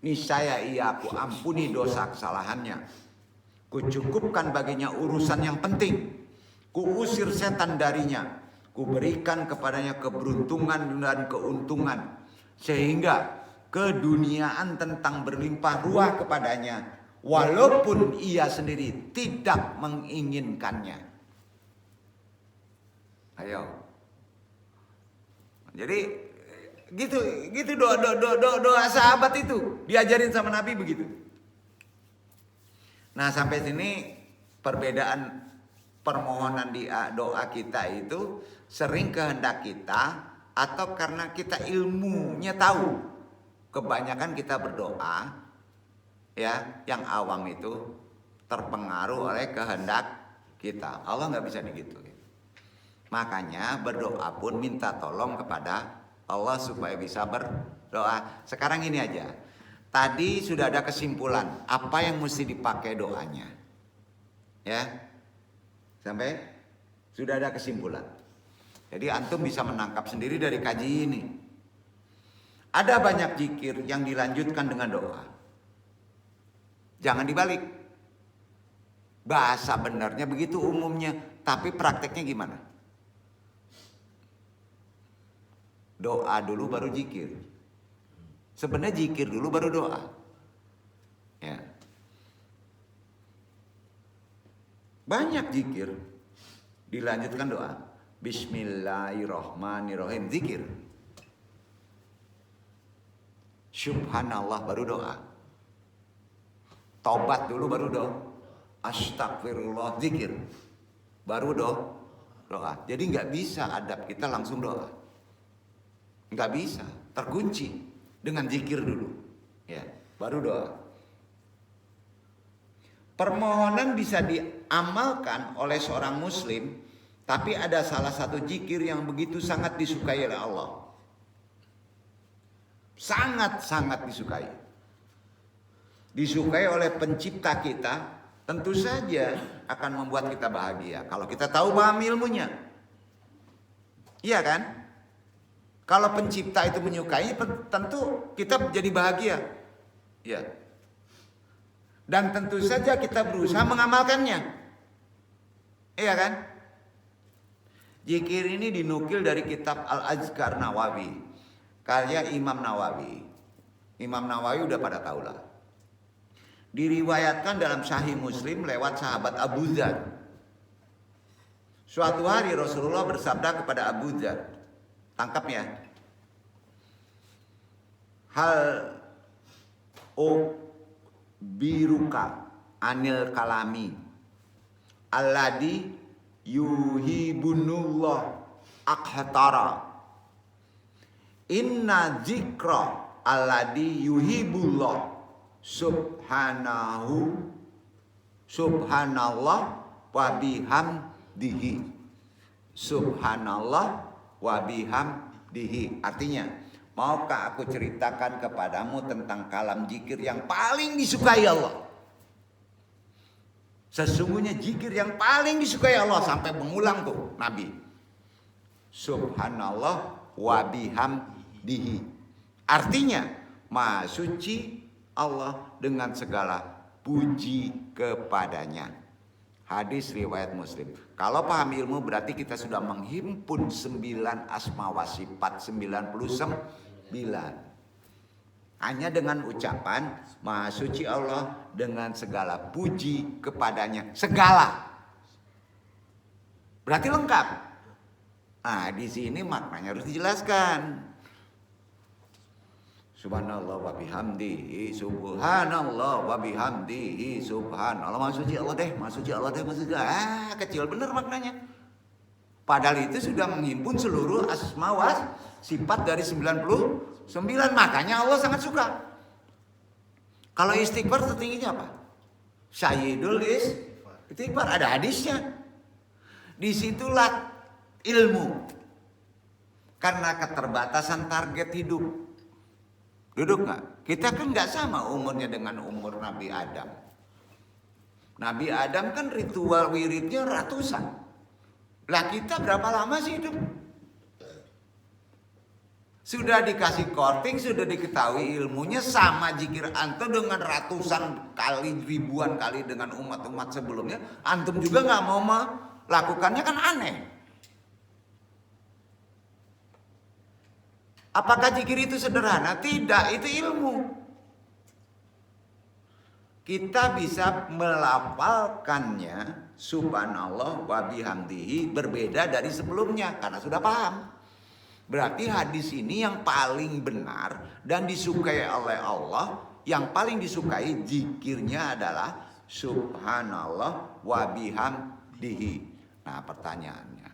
niscaya ia aku ampuni dosa kesalahannya. Kucukupkan baginya urusan yang penting, kuusir setan darinya, kuberikan kepadanya keberuntungan dan keuntungan, sehingga keduniaan tentang berlimpah ruah kepadanya, walaupun ia sendiri tidak menginginkannya. Ayo. Jadi gitu doa sahabat itu diajarin sama Nabi begitu. Nah, sampai sini perbedaan permohonan di doa kita itu sering kehendak kita atau karena kita ilmunya tahu. Kebanyakan kita berdoa ya, yang awam itu terpengaruh oleh kehendak kita. Allah nggak bisa digituin. Makanya berdoa pun minta tolong kepada Allah supaya bisa berdoa. Sekarang ini aja. Tadi sudah ada kesimpulan apa yang mesti dipakai doanya. Ya. Sampai sudah ada kesimpulan. Jadi antum bisa menangkap sendiri dari kaji ini. Ada banyak zikir yang dilanjutkan dengan doa. Jangan dibalik. Bahasa benarnya begitu umumnya, tapi prakteknya gimana? Doa dulu baru zikir. Sebenarnya zikir dulu baru doa. Ya. Banyak zikir dilanjutkan doa. Bismillahirrahmanirrahim, zikir. Subhanallah baru doa. Taubat dulu baru doa. Astagfirullah, zikir. Baru doa. Jadi nggak bisa adab kita langsung doa. Nggak bisa, terkunci dengan zikir dulu. Ya, baru doa. Permohonan bisa diamalkan oleh seorang muslim, tapi ada salah satu zikir yang begitu sangat disukai oleh Allah. Sangat-sangat disukai. Disukai oleh pencipta kita, tentu saja akan membuat kita bahagia. Kalau kita tahu paham ilmunya. Iya kan? Kalau pencipta itu menyukai, tentu kita jadi bahagia. Ya. Dan tentu saja kita berusaha mengamalkannya. Iya kan? Zikir ini dinukil dari kitab Al-Azkar Nawawi, karya Imam Nawawi. Imam Nawawi udah pada tahu lah. Diriwayatkan dalam Sahih Muslim lewat sahabat Abu Dzar. Suatu hari Rasulullah bersabda kepada Abu Dzar, tangkap ya. Hal biruka anil kalami alladhi yuhibunullah akhtara inna dzikra alladhi yuhibullah subhanallah wa bihamdihi. Subhanallah wa bihamdihi. Artinya, maukah aku ceritakan kepadamu tentang kalam zikir yang paling disukai Allah? Sesungguhnya zikir yang paling disukai Allah, sampai mengulang tuh Nabi. Subhanallah wa bihamdihi. Artinya, Maha suci Allah dengan segala puji kepadanya. Hadis riwayat Muslim. Kalau paham ilmu berarti kita sudah menghimpun 9 asma wa sifat 99. Hanya dengan ucapan Maha suci Allah dengan segala puji kepadanya. Segala. Berarti lengkap. Nah, di sini maknanya harus dijelaskan. Subhanallah wa bihamdihi, subhanallah wa bihamdihi, subhanallah. Maha suci Allah deh, maha suci Allah deh, maha suci. Kecil bener maknanya. Padahal itu sudah menghimpun seluruh asma wa sifat dari 99. Makanya Allah sangat suka. Kalau istighfar tertingginya apa? Sayyidul istighfar, ada hadisnya. Disitulah ilmu. Karena keterbatasan target hidup. Duduk nggak? Kita kan nggak sama umurnya dengan umur Nabi Adam. Nabi Adam kan ritual wiridnya ratusan. Lah kita berapa lama sih hidup? Sudah dikasih korting, sudah diketahui ilmunya sama zikir antum dengan ratusan kali, ribuan kali dengan umat-umat sebelumnya. Antum juga nggak mau melakukannya, kan aneh. Apakah zikir itu sederhana? Tidak, itu ilmu. Kita bisa melafalkannya subhanallah wa bihamdihi berbeda dari sebelumnya karena sudah paham. Berarti hadis ini yang paling benar dan disukai oleh Allah, yang paling disukai zikirnya adalah subhanallah wa bihamdihi. Nah, pertanyaannya,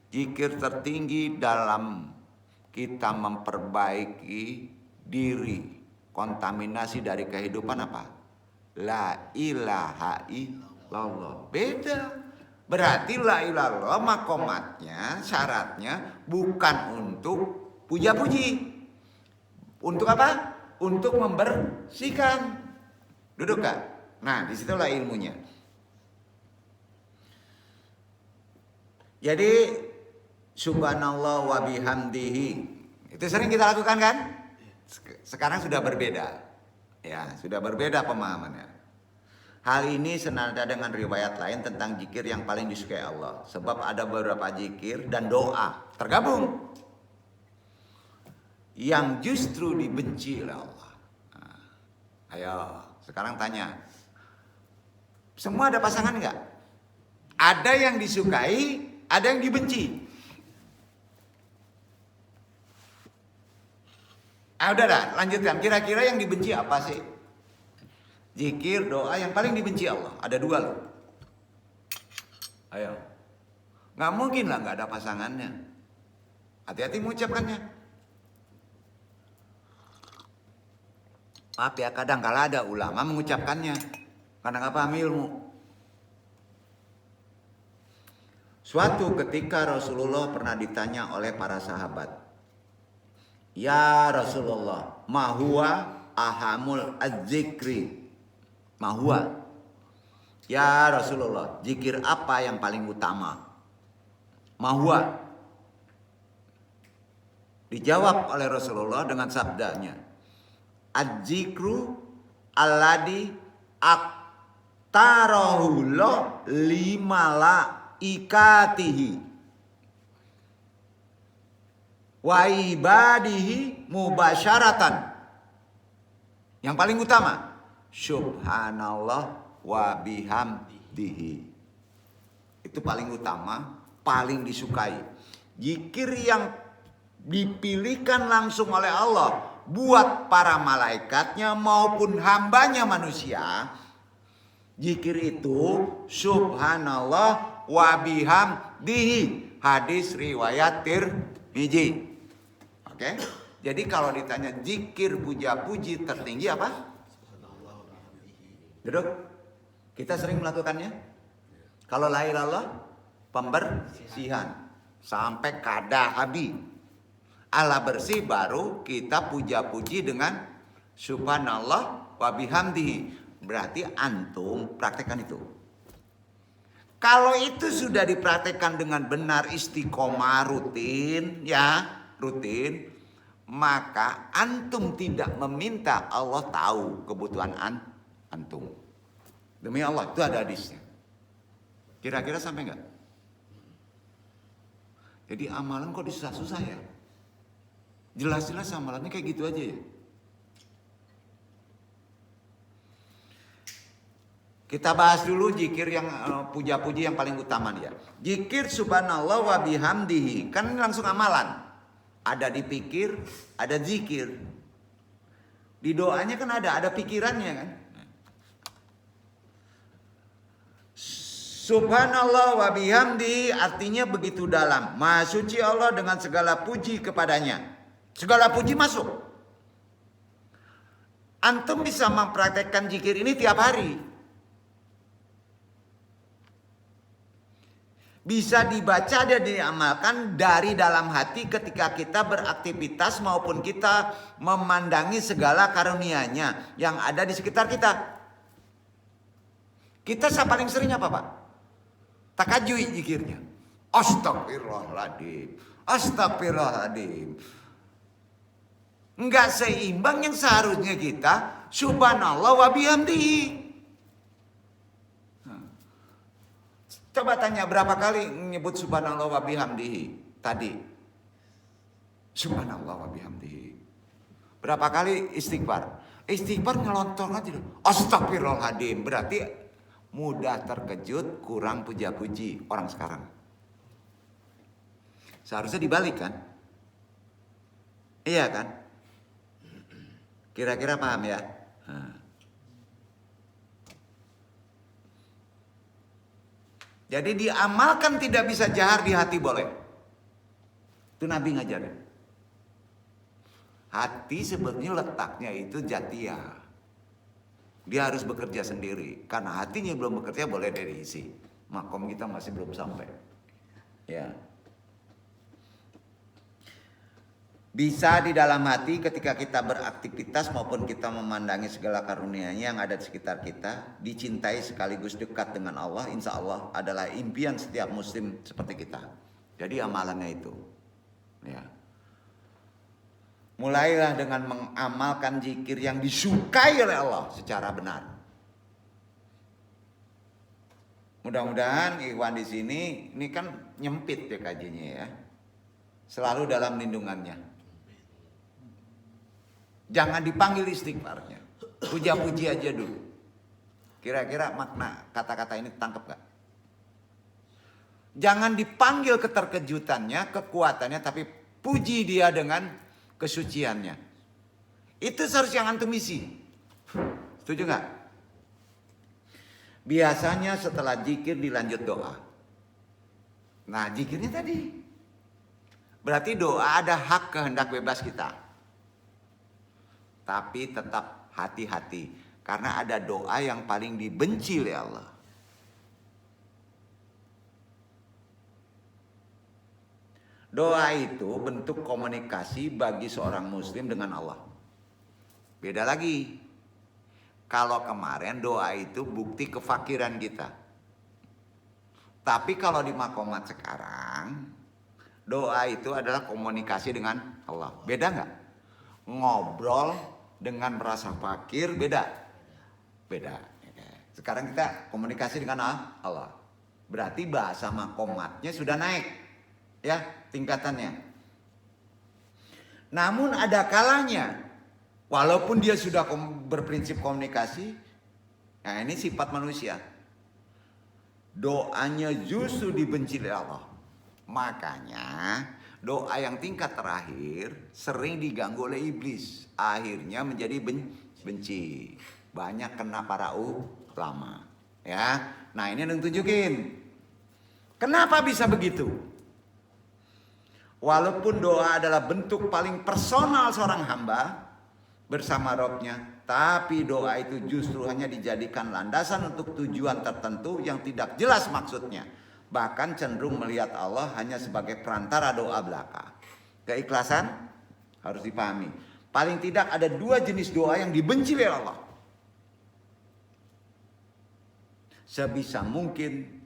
zikir tertinggi dalam kita memperbaiki diri, kontaminasi dari kehidupan apa? La ilaha illallah. Beda. Berarti la ilaha illallah makomatnya, syaratnya bukan untuk puja-puji. Untuk apa? Untuk membersihkan. Duduk gak? Nah, disitulah ilmunya. Jadi subhanallah wa bihamdihi itu sering kita lakukan kan? Sekarang sudah berbeda. Ya, sudah berbeda pemahamannya. Hal ini senada dengan riwayat lain tentang zikir yang paling disukai Allah. Sebab ada beberapa zikir dan doa tergabung yang justru dibenci oleh Allah. Nah, ayo, sekarang tanya. Semua ada pasangan enggak? Ada yang disukai, ada yang dibenci. Udah dah, lanjutkan. Kira-kira yang dibenci apa sih? Zikir, doa yang paling dibenci Allah. Ada 2 loh. Ayo. Nggak mungkin lah nggak ada pasangannya. Hati-hati mengucapkannya. Maaf ya, kadang kala ada ulama mengucapkannya karena nggak paham ilmu. Suatu ketika Rasulullah pernah ditanya oleh para sahabat, ya Rasulullah, ma huwa ahamul az-zikri? Ma huwa? Ya Rasulullah, zikir apa yang paling utama? Ma huwa? Dijawab oleh Rasulullah dengan sabdanya, az-zikru alladhi aktarahullah limala ikatihi wa ibadihi mubasyaratan. Yang paling utama subhanallah wa bihamdihi. Itu paling utama, paling disukai. Zikir yang dipilihkan langsung oleh Allah buat para malaikatnya maupun hambanya manusia. Zikir itu subhanallah wa bihamdihi. Hadis riwayat Tirmizi. Oke. Jadi kalau ditanya zikir puja-puji tertinggi apa? Duduk. Kita sering melakukannya. Kalau la ilaha illallah pembersihan sampai kada habis. Allah bersih baru kita puja-puji dengan subhanallah wa bihamdihi. Berarti antum praktekkan itu. Kalau itu sudah dipraktekkan dengan benar istiqomah rutin ya, rutin, maka antum tidak meminta Allah tahu kebutuhan antum. Demi Allah, itu ada hadisnya. Kira-kira sampai enggak? Jadi amalan kok disusah-susah ya? Jelas-jelas amalannya kayak gitu aja ya. Kita bahas dulu zikir yang puja-puji yang paling utama ya. Zikir subhanallah wa bihamdihi. Kan langsung amalan. Ada dipikir, ada zikir. Di doanya kan ada pikirannya kan. Subhanallah wa bihamdihi artinya begitu dalam. Maha suci Allah dengan segala puji kepadanya. Segala puji masuk. Antum bisa mempraktekkan zikir ini tiap hari. Bisa dibaca dan diamalkan dari dalam hati ketika kita beraktivitas maupun kita memandangi segala karunia-Nya yang ada di sekitar kita. Kita paling sering apa Pak? Takajui zikirnya. Astagfirullahaladzim. Astagfirullahaladzim. Enggak seimbang yang seharusnya kita subhanallah wa bihamdihi. Coba tanya berapa kali menyebut subhanallah wa bihamdihi tadi. Subhanallah wa bihamdihi. Berapa kali istighfar? Istighfar nyelontor aja. Astagfirullahaladzim. Berarti mudah terkejut, kurang puja-puji orang sekarang. Seharusnya dibalik kan? Iya kan? Kira-kira paham ya? Jadi diamalkan tidak bisa jahar di hati boleh. Itu Nabi ngajarin. Hati sebetulnya letaknya itu jatia. Dia harus bekerja sendiri. Karena hatinya belum bekerja boleh dari isi. Makom kita masih belum sampai. Ya. Bisa di dalam hati ketika kita beraktivitas maupun kita memandangi segala karunia-Nya yang ada di sekitar kita. Dicintai sekaligus dekat dengan Allah. Insya Allah adalah impian setiap muslim seperti kita. Jadi amalannya itu. Ya. Mulailah dengan mengamalkan zikir yang disukai oleh Allah secara benar. Mudah-mudahan ikhwan di sini, ini kan nyempit ya kajiannya ya. Selalu dalam lindungannya. Jangan dipanggil istighfarnya. Puja-puji aja dulu. Kira-kira makna kata-kata ini tangkap gak? Jangan dipanggil keterkejutannya, kekuatannya, tapi puji dia dengan kesuciannya. Itu seharusnya yang antum isi. Setuju gak? Biasanya setelah zikir dilanjut doa. Nah zikirnya tadi. Berarti doa ada hak kehendak bebas kita. Tapi tetap hati-hati. Karena ada doa yang paling dibenci oleh Allah. Doa itu bentuk komunikasi bagi seorang muslim dengan Allah. Beda lagi. Kalau kemarin doa itu bukti kefakiran kita. Tapi kalau di makomat sekarang, doa itu adalah komunikasi dengan Allah. Beda nggak? Ngobrol dengan merasa fakir beda. Beda. Sekarang kita komunikasi dengan Allah. Berarti bahasa makomatnya sudah naik. Ya, tingkatannya. Namun ada kalanya, walaupun dia sudah berprinsip komunikasi, nah ini sifat manusia. doanya justru dibenci oleh Allah. Makanya doa yang tingkat terakhir sering diganggu oleh iblis. Akhirnya menjadi benci. Banyak kena para ulama. Ya, nah ini yang tunjukin. Kenapa bisa begitu? Walaupun doa adalah bentuk paling personal seorang hamba bersama Robnya, tapi doa itu justru hanya dijadikan landasan untuk tujuan tertentu yang tidak jelas maksudnya. Bahkan cenderung melihat Allah hanya sebagai perantara doa belaka. Keikhlasan harus dipahami. Paling tidak ada 2 jenis doa yang dibenci oleh Allah. Sebisa mungkin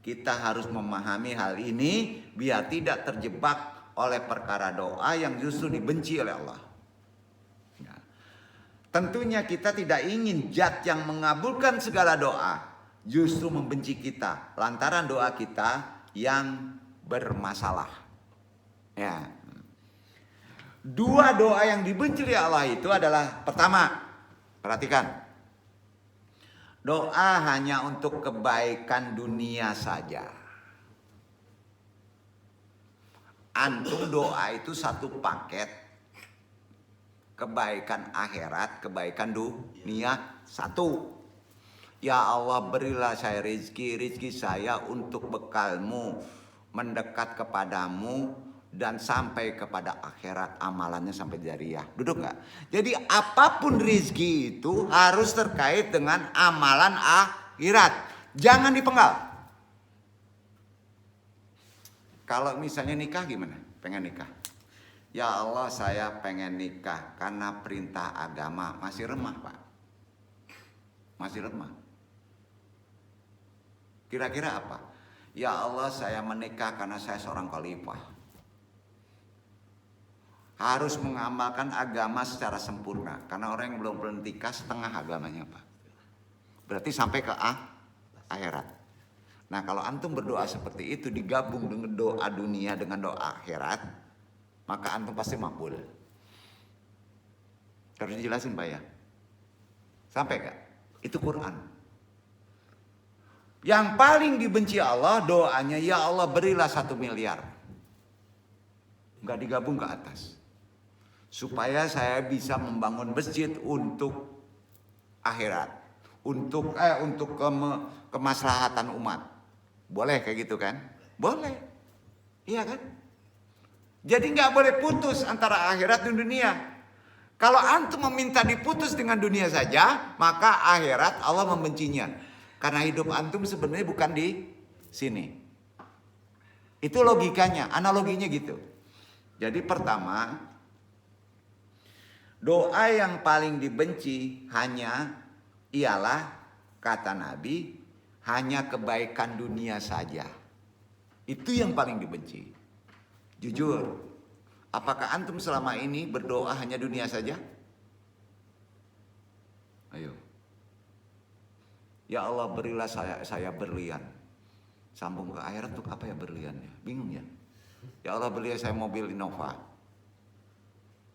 kita harus memahami hal ini biar tidak terjebak oleh perkara doa yang justru dibenci oleh Allah. Ya. Tentunya kita tidak ingin zat yang mengabulkan segala doa justru membenci kita lantaran doa kita yang bermasalah. Ya. 2 doa yang dibenci oleh Allah itu adalah pertama, perhatikan. Doa hanya untuk kebaikan dunia saja. Antum doa itu satu paket. Kebaikan akhirat, kebaikan dunia satu. Ya Allah berilah saya rezeki saya untuk bekalmu, mendekat kepadamu, dan sampai kepada akhirat amalannya sampai jariah. Duduk nggak? Jadi apapun rezeki itu harus terkait dengan amalan akhirat. Jangan dipenggal. Kalau misalnya nikah gimana? Pengen nikah. Ya Allah saya pengen nikah karena perintah agama. Masih remah Pak. Masih remah. Kira-kira apa? Ya Allah saya menikah karena saya seorang khalifah. Harus mengamalkan agama secara sempurna. Karena orang yang belum nikah setengah agamanya Pak. Berarti sampai ke akhirat. Nah kalau antum berdoa seperti itu digabung dengan doa dunia dengan doa akhirat, maka antum pasti makbul. Harus dijelasin Pak ya. Sampai gak? Itu Quran. Yang paling dibenci Allah doanya ya Allah berilah 1 miliar. Gak digabung ke atas. Supaya saya bisa membangun masjid untuk akhirat. Untuk kemaslahatan umat. Boleh kayak gitu kan? Boleh. Iya kan? Jadi nggak boleh putus antara akhirat dan dunia. Kalau antum meminta diputus dengan dunia saja, maka akhirat Allah membencinya. Karena hidup antum sebenarnya bukan di sini. Itu logikanya, analoginya gitu. Jadi pertama, doa yang paling dibenci ialah kata Nabi, hanya kebaikan dunia saja. Itu yang paling dibenci. Jujur, apakah antum selama ini berdoa hanya dunia saja? Ayo. Ya Allah berilah saya berlian. Sambung ke akhirat untuk apa ya berliannya? Bingung ya? Ya Allah berilah saya mobil Innova.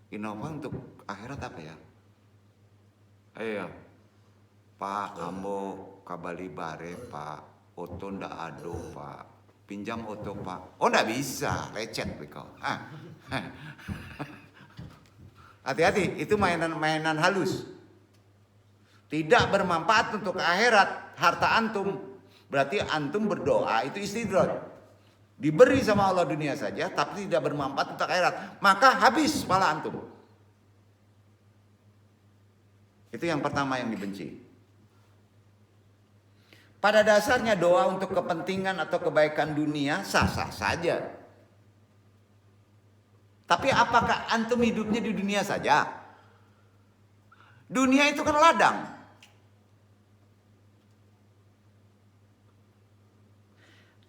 Innova untuk akhirat apa ya? Ayo. Pak ambo kabali bare Pak, oto ndak ado Pak, pinjam oto Pak. Oh ndak bisa, lecet kau. Hati-hati, itu mainan halus. Tidak bermanfaat untuk akhirat harta antum. Berarti antum berdoa itu istidraj. Diberi sama Allah dunia saja, tapi tidak bermanfaat untuk akhirat. Maka habis pala antum. Itu yang pertama yang dibenci. Pada dasarnya doa untuk kepentingan atau kebaikan dunia sah-sah saja. Tapi apakah antum hidupnya di dunia saja? Dunia itu kan ladang.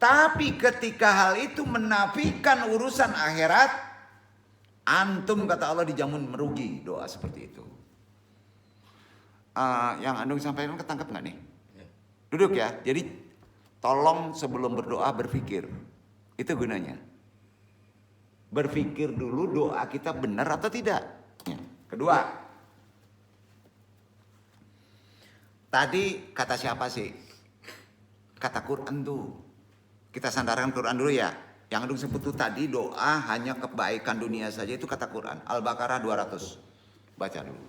Tapi ketika hal itu menafikan urusan akhirat, antum kata Allah dijamin merugi doa seperti itu. Yang Andung sampaikan ketangkep nggak nih? Duduk ya. Jadi tolong sebelum berdoa berpikir. Itu gunanya. Berpikir dulu doa kita benar atau tidak. Kedua. Tadi kata siapa sih? kata Quran tuh. Kita sandarkan Quran dulu ya. Yang Adung sebut tuh tadi doa hanya kebaikan dunia saja itu kata Quran. Al-Baqarah 200. Baca dulu.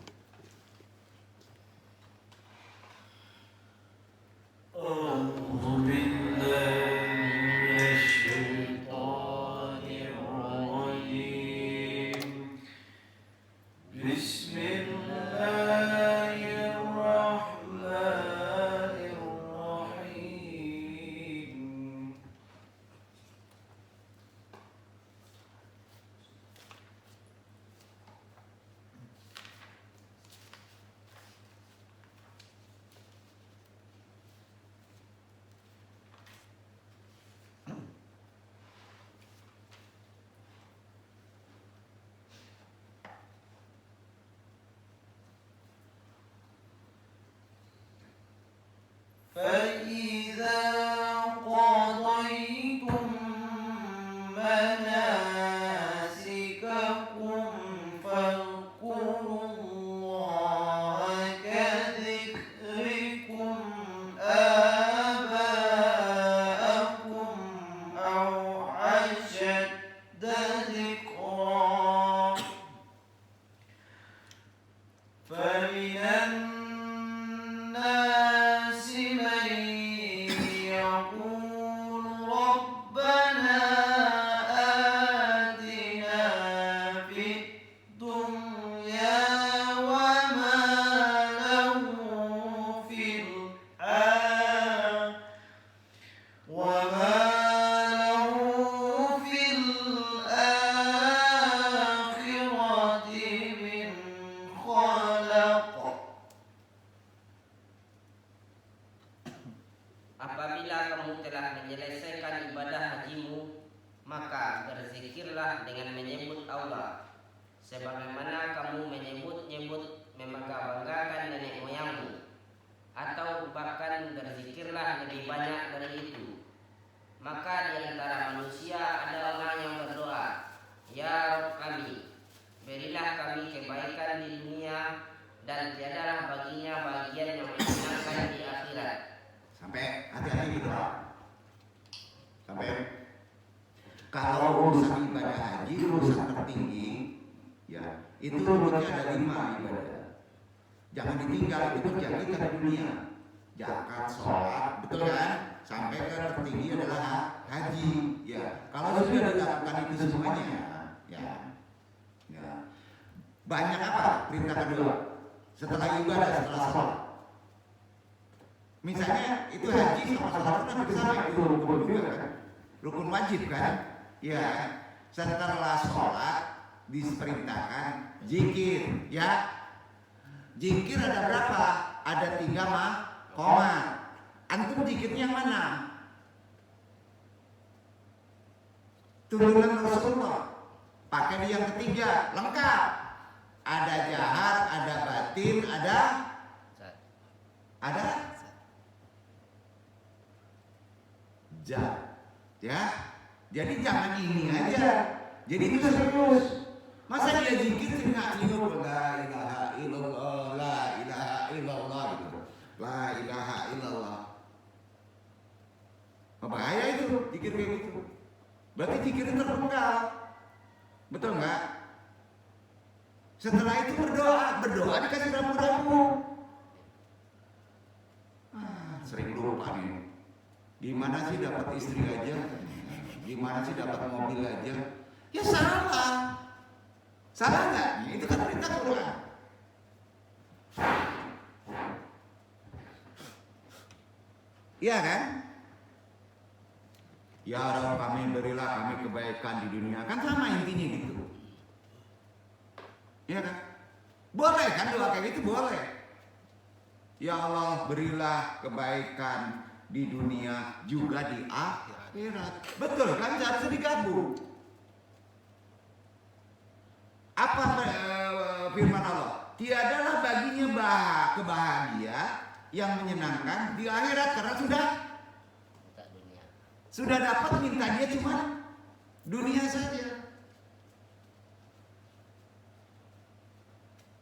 فإذا قضيتم مناسككم فاذكروا الله كذكركم آباءكم أو أشد ذكرا فمن الناس من يقول ربنا آتنا في الدنيا وما له في الآخرة من خلق. Apabila kamu telah menyelesaikan ibadah hajimu, maka berzikirlah dengan menyebut Allah, sebagaimana kamu menyebut-nyebut membangga-banggakan nenek moyangmu, atau bahkan berzikirlah lebih banyak dari itu. Maka di antara manusia ada orang yang berdoa, Ya Rabb kami, berilah kami kebaikan di dunia, dan tiadalah baginya bagian yang menyenangkan di akhirat. Sampai hati-hati di doa. Sampai kalau urusan ibadah haji urusan tertinggi, ya itu ruknya ada 5 ibadah. Jangan ditinggal, itu kerja kita di dunia. Zakat, sholat, betul kan? Sampai ke tertinggi adalah haji. Ya, kalau sudah dilakukan itu semuanya, ya. Banyak apa perintah kedua? Setelah ibadah, setelah sholat. Misalnya itu haji sama sholat kan bersama, itu rukun juga kan? Rukun wajib kan? Ya. Setelah sholat diperintahkan zikir, ya. Zikir ada berapa? Ada 3 koma. Antum zikirnya yang mana? Turunan Rasulullah. Pakai di yang ketiga, lengkap. Ada jahat, ada batin, ada ya. Jadi jangan ini aja. Jadi itu serius. Masa dia zikir tidak nyuruh la ilaha illallah, la ilaha illallah gitu. La ilaha illallah. Bahaya itu zikir kayak gitu. Berarti zikirnya terpenggal. Betul enggak? Setelah itu berdoa dikasih rambu-rambu. Sering lupa nih. Gimana sih dapat istri aja? Gimana sih dapat mobil aja? Ya salah. Salah nggak? Itu kan perintah Quran. Iya kan? Ya Rabb kami berilah kami kebaikan di dunia. Kan sama intinya gitu. Iya kan? Boleh kan doa kayak gitu boleh. Ya Allah berilah kebaikan di dunia juga di akhirat. Betul kan, harus digabung. Apa firman Allah? Tiadalah baginya kebahagia yang menyenangkan di akhirat karena sudah dapat, minta dia cuma dunia saja.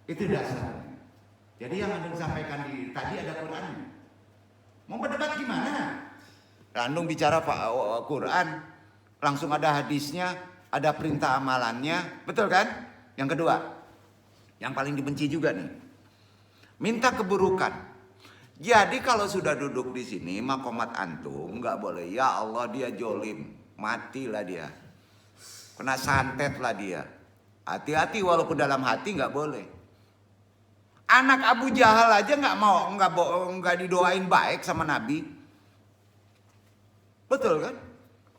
Itu dasarnya. Jadi yang Anda sampaikan tadi ada Qurannya. Mau berdebat gimana? Andung bicara Quran, langsung ada hadisnya, ada perintah amalannya, betul kan? Yang kedua, yang paling dibenci juga nih, minta keburukan. Jadi kalau sudah duduk di sini, makomat antum nggak boleh. Ya Allah dia jolim, matilah dia, kena santet lah dia. Hati-hati walaupun dalam hati nggak boleh. Anak Abu Jahal aja nggak didoain baik sama Nabi, betul kan?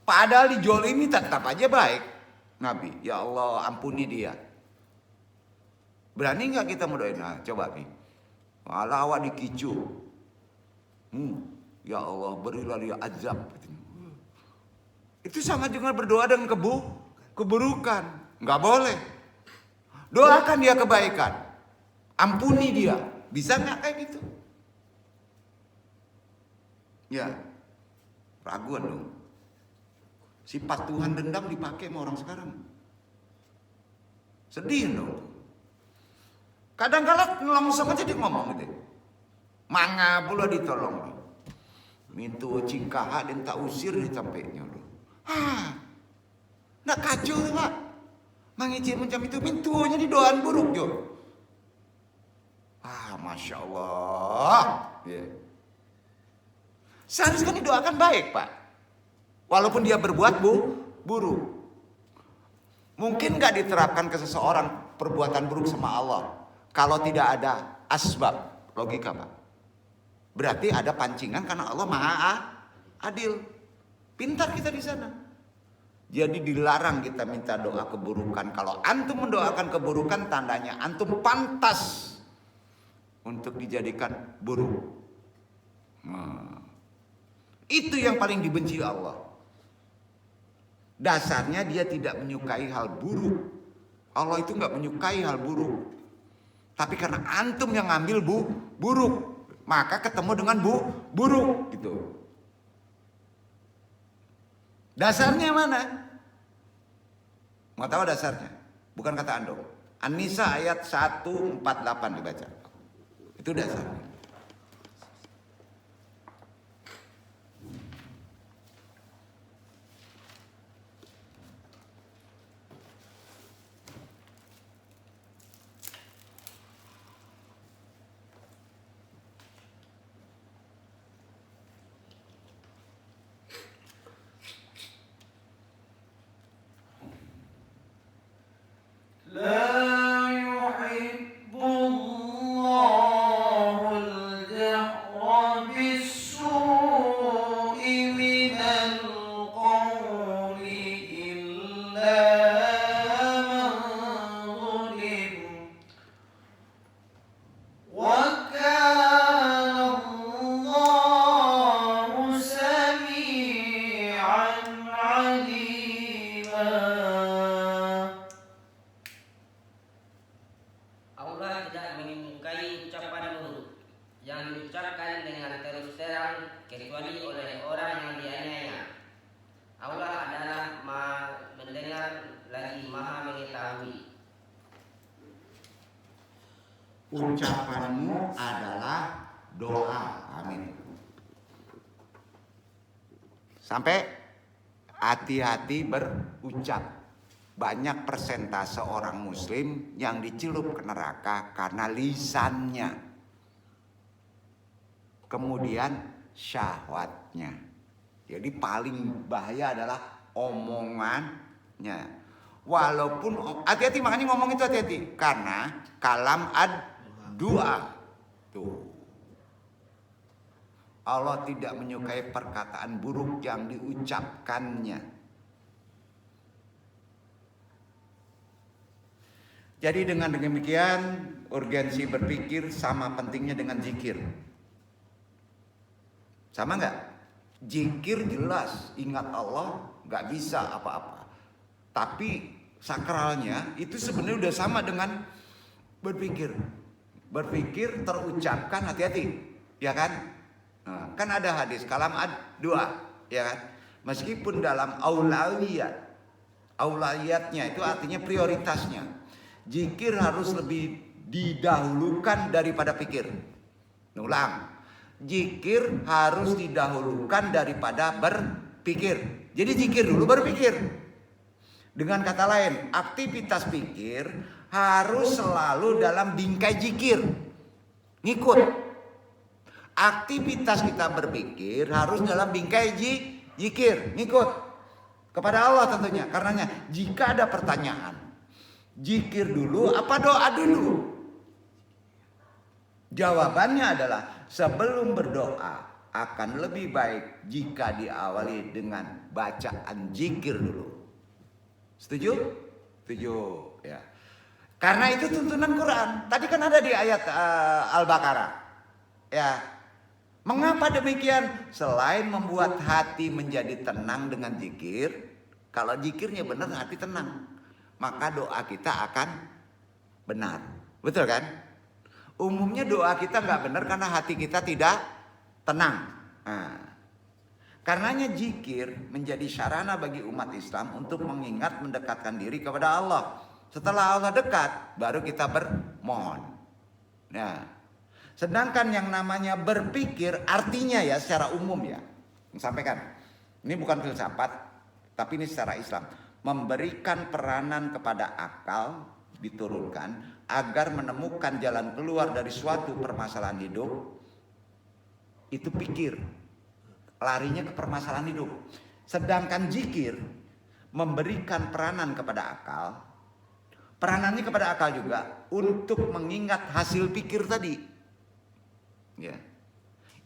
Padahal dijolimi tetap aja baik Nabi. Ya Allah ampuni dia. Berani nggak kita mendoain? Nah, coba nih. Malah awak dikicu. Ya Allah berilah dia azab. Itu sama dengan berdoa dengan keburukan. Nggak boleh. Doakan dia kebaikan. Ampuni dia. Bisa nggak kayak gitu? Ya. Raguan dong. Sifat Tuhan dendam dipakai sama orang sekarang. Sedih dong. Kadang-kadang langsung aja dia ngomong gitu. Manga pula ditolong. Mintu cingkaha dan tak usir ditampainya. Nak kacau pak. Mangicir macam itu mintunya di doaan buruk jo. Masya Allah. Yeah. Seharusnya didoakan baik pak. Walaupun dia berbuat buruk. Mungkin gak diterapkan ke seseorang perbuatan buruk sama Allah. Kalau tidak ada asbab. Logika pak. Berarti ada pancingan karena Allah maha adil. Pintar kita di sana. Jadi dilarang kita minta doa keburukan. Kalau antum mendoakan keburukan tandanya antum pantas untuk dijadikan buruk. Itu yang paling dibenci Allah. Dasarnya dia tidak menyukai hal buruk. Allah itu nggak menyukai hal buruk. Tapi karena antum yang ngambil buruk, maka ketemu dengan buruk gitu. Dasarnya mana? Mau tahu dasarnya? Bukan kata Andong. An-Nisa ayat 148 dibaca. Itu dasarnya. لا يحب الله الجهر بالسوء من القول إلا من ظلم وكان الله سميعا عليما. Allah tidak menyukai ucapan buruk yang diucapkan dengan terus terang kecuali oleh orang yang dianiaya. Allah adalah Maha mendengar lagi Maha mengetahui. Ucapanmu adalah doa. Amin. Sampai hati-hati berucap. Banyak persentase orang muslim yang dicelup ke neraka karena lisannya. Kemudian syahwatnya. Jadi paling bahaya adalah omongannya. Walaupun hati-hati, makanya ngomong itu hati-hati. Karena kalam ad-doa. Tuh. Allah tidak menyukai perkataan buruk yang diucapkannya. Jadi dengan demikian urgensi berpikir sama pentingnya dengan zikir. Sama nggak? Zikir jelas, ingat Allah nggak bisa apa-apa. Tapi sakralnya itu sebenarnya udah sama dengan berpikir. Berpikir terucapkan hati-hati, ya kan? Nah, kan ada hadis kalam ad-doa, ya kan? Meskipun dalam aulawiyatnya itu artinya prioritasnya. Zikir harus lebih didahulukan daripada pikir. Ulang. Zikir harus didahulukan daripada berpikir. Jadi zikir dulu baru pikir. Dengan kata lain, aktivitas pikir harus selalu dalam bingkai zikir. Ngikut. Aktivitas kita berpikir harus dalam bingkai zikir. Ngikut. Kepada Allah tentunya. Karenanya jika ada pertanyaan, zikir dulu apa doa dulu? Jawabannya adalah sebelum berdoa akan lebih baik jika diawali dengan bacaan zikir dulu. Setuju? Setuju ya. Karena itu tuntunan Quran. Tadi kan ada di ayat Al-Baqarah. Ya. Mengapa demikian? Selain membuat hati menjadi tenang dengan zikir, kalau zikirnya benar hati tenang, maka doa kita akan benar. Betul kan? Umumnya doa kita nggak benar karena hati kita tidak tenang. Nah, karenanya zikir menjadi sarana bagi umat Islam untuk mengingat mendekatkan diri kepada Allah. Setelah Allah dekat, baru kita bermohon. Nah, sedangkan yang namanya berpikir artinya ya secara umum ya, sampaikan. Ini bukan filsafat, tapi ini secara Islam. Memberikan peranan kepada akal diturunkan agar menemukan jalan keluar dari suatu permasalahan hidup. Itu pikir, larinya ke permasalahan hidup. Sedangkan zikir memberikan peranan kepada akal. Peranannya kepada akal juga untuk mengingat hasil pikir tadi, ya,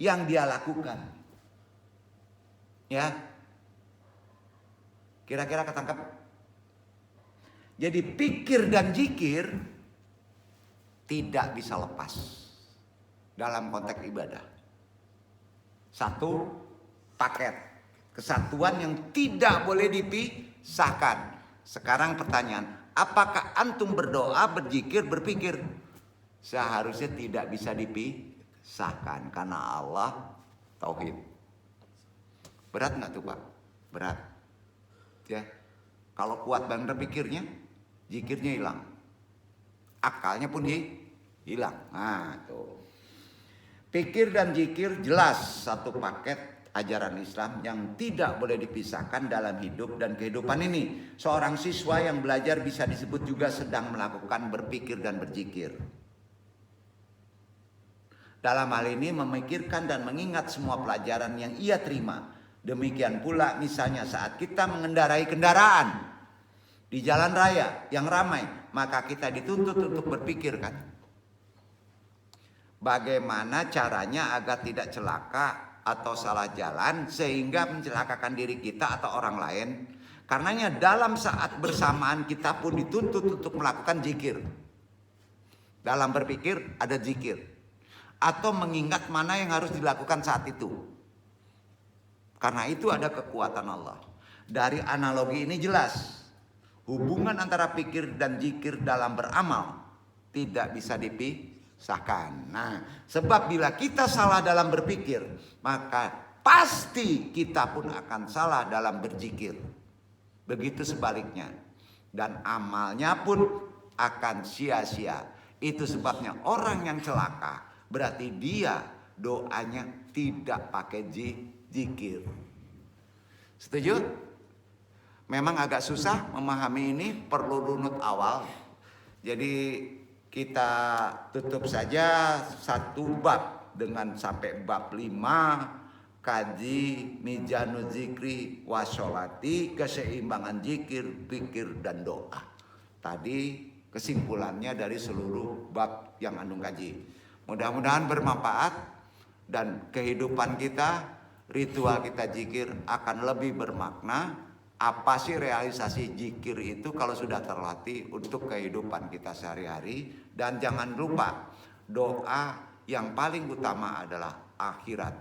yang dia lakukan, ya. Kira-kira ketangkap? Jadi pikir dan zikir tidak bisa lepas dalam konteks ibadah. Satu paket kesatuan yang tidak boleh dipisahkan. Sekarang pertanyaan, apakah antum berdoa, berzikir, berpikir? Seharusnya tidak bisa dipisahkan karena Allah tauhid. Berat nggak tuh Pak? Berat. Ya. Kalau kuat benar pikirnya, zikirnya hilang. Akalnya pun hilang. Nah, tuh. Pikir dan zikir jelas satu paket ajaran Islam yang tidak boleh dipisahkan dalam hidup dan kehidupan ini. Seorang siswa yang belajar bisa disebut juga sedang melakukan berpikir dan berzikir. Dalam hal ini memikirkan dan mengingat semua pelajaran yang ia terima. Demikian pula misalnya saat kita mengendarai kendaraan di jalan raya yang ramai, maka kita dituntut untuk berpikir kan. Bagaimana caranya agar tidak celaka atau salah jalan sehingga mencelakakan diri kita atau orang lain. Karenanya dalam saat bersamaan kita pun dituntut untuk melakukan zikir. Dalam berpikir ada zikir. Atau mengingat mana yang harus dilakukan saat itu. Karena itu ada kekuatan Allah. Dari analogi ini jelas. Hubungan antara pikir dan zikir dalam beramal tidak bisa dipisahkan. Nah, sebab bila kita salah dalam berpikir, maka pasti kita pun akan salah dalam berzikir. Begitu sebaliknya. Dan amalnya pun akan sia-sia. Itu sebabnya orang yang celaka berarti dia doanya tidak pakai zikir. Setuju? Memang agak susah memahami ini, perlu runut awal. Jadi kita tutup saja satu bab dengan sampai bab 5, kaji mizanu zikri wasolati, keseimbangan zikir, pikir dan doa. Tadi kesimpulannya dari seluruh bab yang antum kaji. Mudah-mudahan bermanfaat dan kehidupan kita, ritual kita zikir akan lebih bermakna. Apa sih realisasi zikir itu kalau sudah terlatih untuk kehidupan kita sehari-hari. Dan jangan lupa doa yang paling utama adalah akhirat.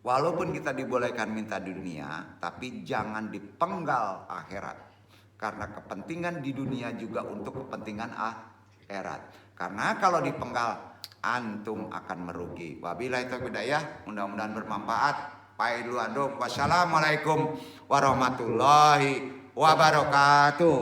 Walaupun kita dibolehkan minta di dunia, tapi jangan dipenggal akhirat. Karena kepentingan di dunia juga untuk kepentingan akhirat. Karena kalau dipenggal antum akan merugi. Wabillahi taufiq hidayah, mudah-mudahan bermanfaat. Wassalamualaikum warahmatullahi wabarakatuh.